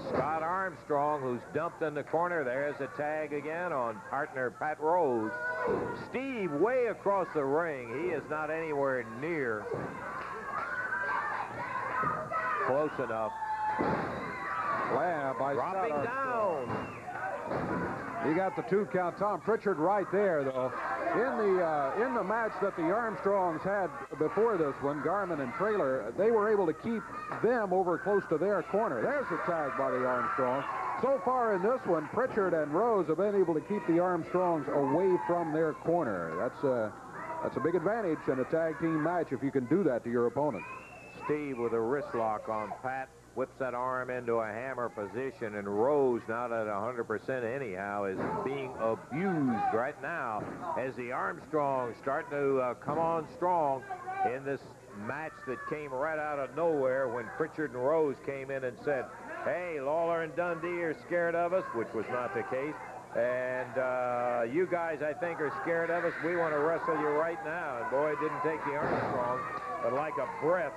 A: Scott Armstrong, who's dumped in the corner. There's a tag again on partner Pat Rose. Steve way across the ring. He is not anywhere near close enough.
B: Slam by
A: Dropping
B: Scott
A: down.
B: He got the 2 count. Tom Pritchard right there, though. In the match that the Armstrongs had before this one, Garmin and Traylor, they were able to keep them over close to their corner. There's a tag by the Armstrongs. So far in this one, Pritchard and Rose have been able to keep the Armstrongs away from their corner. That's a big advantage in a tag team match if you can do that to your opponent.
A: Steve with a wrist lock on Pat. Whips that arm into a hammer position, and Rose, not at 100% anyhow, is being abused right now as the Armstrongs starting to come on strong in this match that came right out of nowhere when Pritchard and Rose came in and said, hey, Lawler and Dundee are scared of us, which was not the case. And you guys, I think, are scared of us. We want to wrestle you right now. And boy, it didn't take the Armstrongs, but like a breath,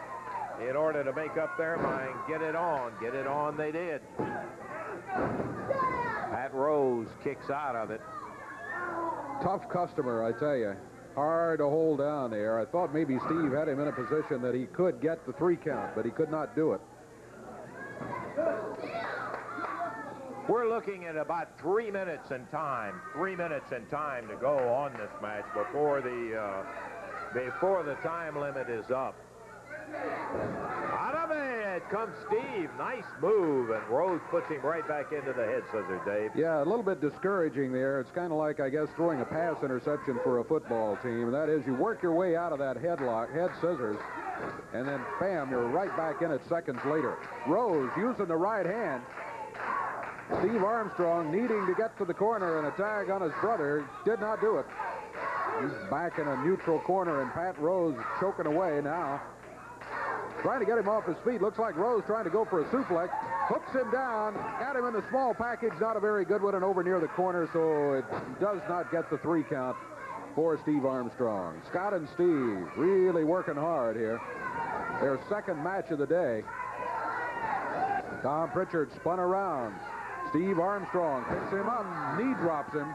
A: in order to make up their mind, get it on they did. Pat Rose kicks out of it.
B: Tough customer, I tell you. Hard to hold down there. I thought maybe Steve had him in a position that he could get the 3 count, but he could not do it.
A: We're looking at about 3 minutes in time. 3 minutes in time to go on this match before the time limit is up. Out of it comes Steve. Nice move, and Rose puts him right back into the head scissors, Dave.
B: Yeah, a little bit discouraging there. It's kind of like, I guess, throwing a pass interception for a football team. And that is, you work your way out of that head scissors, and then, bam, you're right back in it seconds later. Rose using the right hand. Steve Armstrong needing to get to the corner, and a tag on his brother. Did not do it. He's back in a neutral corner, and Pat Rose choking away now. Trying to get him off his feet. Looks like Rose trying to go for a suplex. Hooks him down. Got him in the small package. Not a very good one, and over near the corner, so it does not get the 3 count for Steve Armstrong. Scott and Steve really working hard here. Their second match of the day. Tom Pritchard spun around. Steve Armstrong picks him up. Knee drops him.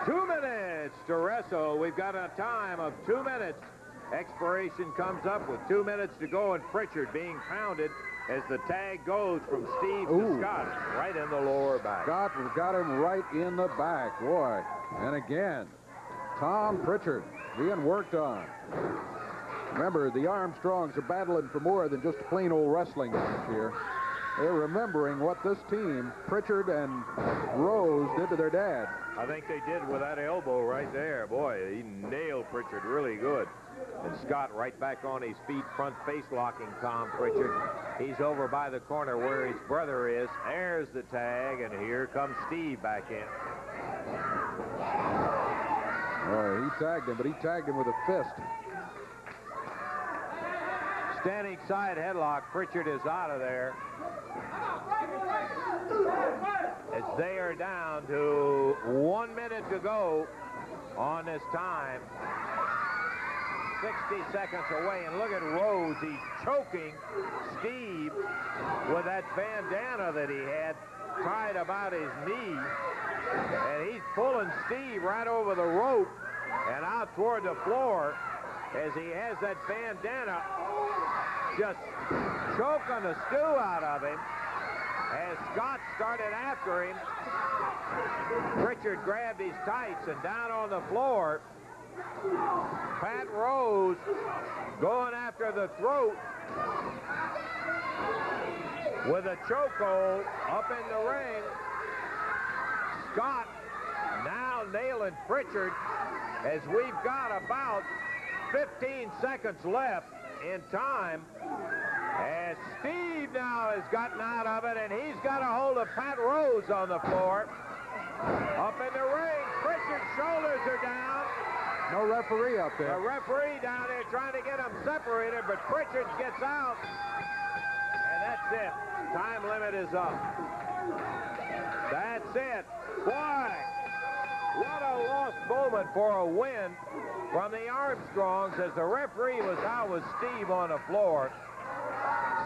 A: 2 minutes to wrestle. We've got a time of 2 minutes. Expiration comes up with 2 minutes to go, and Pritchard being pounded as the tag goes from Steve to Scott, right in the lower back.
B: Scott got him right in the back, boy. And again, Tom Pritchard being worked on. Remember, the Armstrongs are battling for more than just a plain old wrestling match here. They're remembering what this team, Pritchard and Rose, did to their dad.
A: I think they did with that elbow right there. Boy, he nailed Pritchard really good. And Scott right back on his feet, front face locking Tom Pritchard. He's over by the corner where his brother is. There's the tag, and here comes Steve back in.
B: He tagged him, but he tagged him with a fist.
A: Standing side headlock. Pritchard is out of there. As they are down to 1 minute to go on this time. 60 seconds away, and look at Rose. He's choking Steve with that bandana that he had tied about his knee, and he's pulling Steve right over the rope and out toward the floor as he has that bandana just choking the stew out of him. As Scott started after him, Pritchard grabbed his tights, and down on the floor, Pat Rose going after the throat with a chokehold up in the ring. Scott now nailing Pritchard as we've got about 15 seconds left in time. And Steve now has gotten out of it, and he's got a hold of Pat Rose on the floor. Up in the ring, Pritchard's shoulders are down.
B: No referee up there.
A: The referee down there trying to get them separated, but Pritchard gets out. And that's it. Time limit is up. That's it. Boy, what a lost moment for a win from the Armstrongs as the referee was out with Steve on the floor.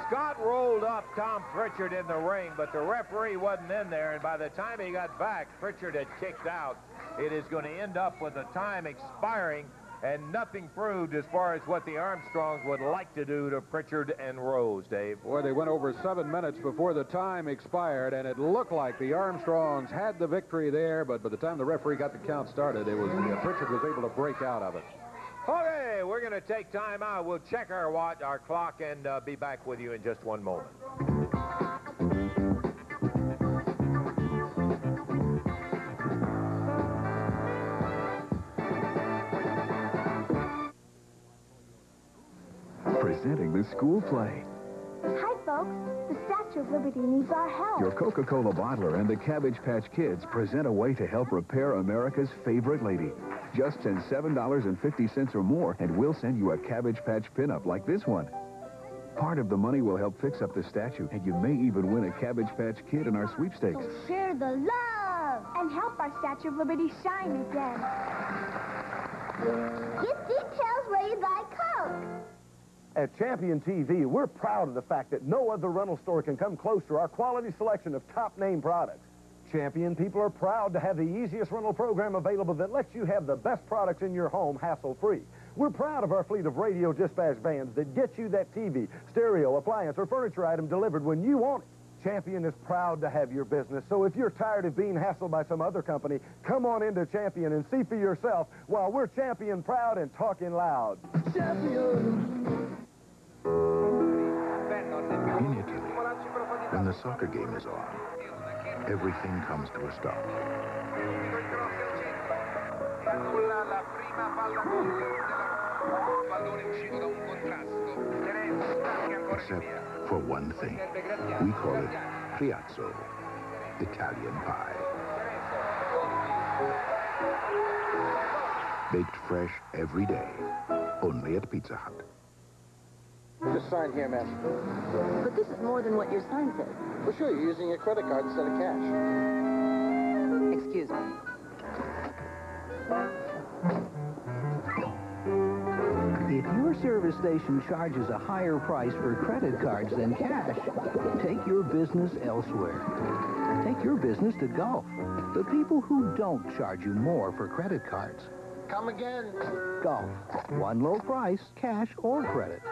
A: Scott rolled up Tom Pritchard in the ring, but the referee wasn't in there, and by the time he got back, Pritchard had kicked out. It is going to end up with the time expiring and nothing proved as far as what the Armstrongs would like to do to Pritchard and Rose, Dave.
B: Boy, they went over 7 minutes before the time expired, and it looked like the Armstrongs had the victory there, but by the time the referee got the count started, it was Pritchard was able to break out of it.
A: Okay, we're going to take time out. We'll check our watch, our clock, and be back with you in just one moment.
M: Presenting the school play.
I: Hi, folks. The Statue of Liberty needs our help.
M: Your Coca-Cola bottler and the Cabbage Patch Kids present a way to help repair America's favorite lady. Just send $7.50 or more, and we'll send you a Cabbage Patch pinup like this one. Part of the money will help fix up the statue, and you may even win a Cabbage Patch Kid in our sweepstakes.
I: So share the love and help our Statue of Liberty shine again. Get details where you buy Coke.
N: At Champion TV, we're proud of the fact that no other rental store can come close to our quality selection of top-name products. Champion people are proud to have the easiest rental program available that lets you have the best products in your home hassle-free. We're proud of our fleet of radio dispatch vans that get you that TV, stereo, appliance, or furniture item delivered when you want it. Champion is proud to have your business, so if you're tired of being hassled by some other company, come on into Champion and see for yourself while we're Champion proud and talking loud. Champion!
G: In Italy, when the soccer game is on, everything comes to a stop. Except for one thing. We call it Piazzo, Italian pie. Baked fresh every day, only at Pizza Hut.
Q: Just sign here, ma'am.
R: But this is more than what your sign says.
Q: Well, sure, you're using your credit card instead of cash.
R: Excuse me.
S: If your service station charges a higher price for credit cards than cash, take your business elsewhere. Take your business to Gulf, the people who don't charge you more for credit cards.
Q: Come again.
S: Gulf, one low price, cash or credit.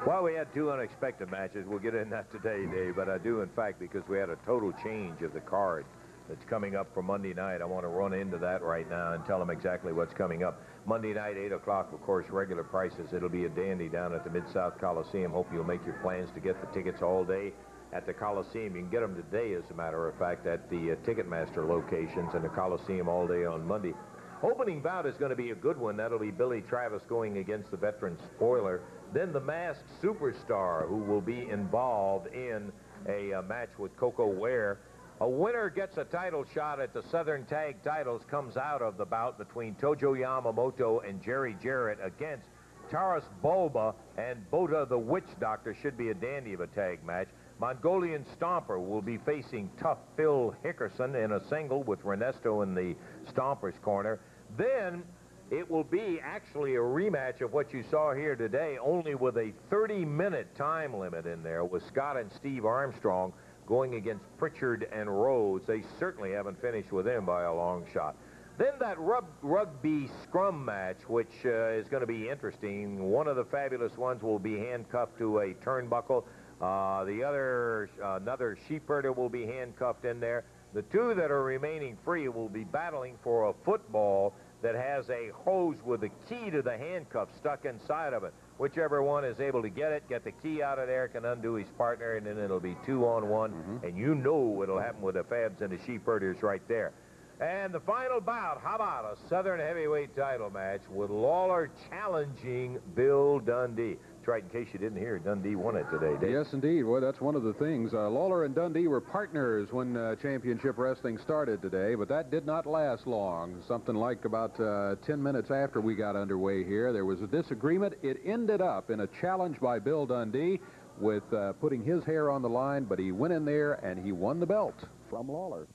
A: Well, we had two unexpected matches. We'll get in that today, Dave, but I do, in fact, because we had a total change of the card that's coming up for Monday night. I want to run into that right now and tell them exactly what's coming up. Monday night, 8 o'clock, of course, regular prices. It'll be a dandy down at the Mid-South Coliseum. Hope you'll make your plans to get the tickets all day at the Coliseum. You can get them today, as a matter of fact, at the Ticketmaster locations and the Coliseum all day on Monday. Opening bout is going to be a good one. That'll be Billy Travis going against the veteran Spoiler. Then the Masked Superstar, who will be involved in a match with Coco Ware. A winner gets a title shot at the Southern Tag Titles, comes out of the bout between Tojo Yamamoto and Jerry Jarrett against Taurus Bulba and Bota the Witch Doctor. Should be a dandy of a tag match. Mongolian Stomper will be facing Tough Phil Hickerson in a single with Ernesto in the Stomper's corner. Then it will be actually a rematch of what you saw here today, only with a 30-minute time limit in there with Scott and Steve Armstrong going against Pritchard and Rhodes. They certainly haven't finished with him by a long shot. Then that rugby scrum match, which is going to be interesting. One of the fabulous ones will be handcuffed to a turnbuckle. The other, another sheepherder will be handcuffed in there. The two that are remaining free will be battling for a football that has a hose with a key to the handcuff stuck inside of it. Whichever one is able to get the key out of there, can undo his partner, and then it'll be 2-on-1. And you know what'll happen with the Fabs and the sheepherders right there. And the final bout, how about a Southern heavyweight title match with Lawler challenging Bill Dundee. That's right, in case you didn't hear, Dundee won it today, Dave.
B: Yes, indeed. Well, that's one of the things. Lawler and Dundee were partners when championship wrestling started today, but that did not last long. Something like about 10 minutes after we got underway here, there was a disagreement. It ended up in a challenge by Bill Dundee with putting his hair on the line, but he went in there and he won the belt from Lawler.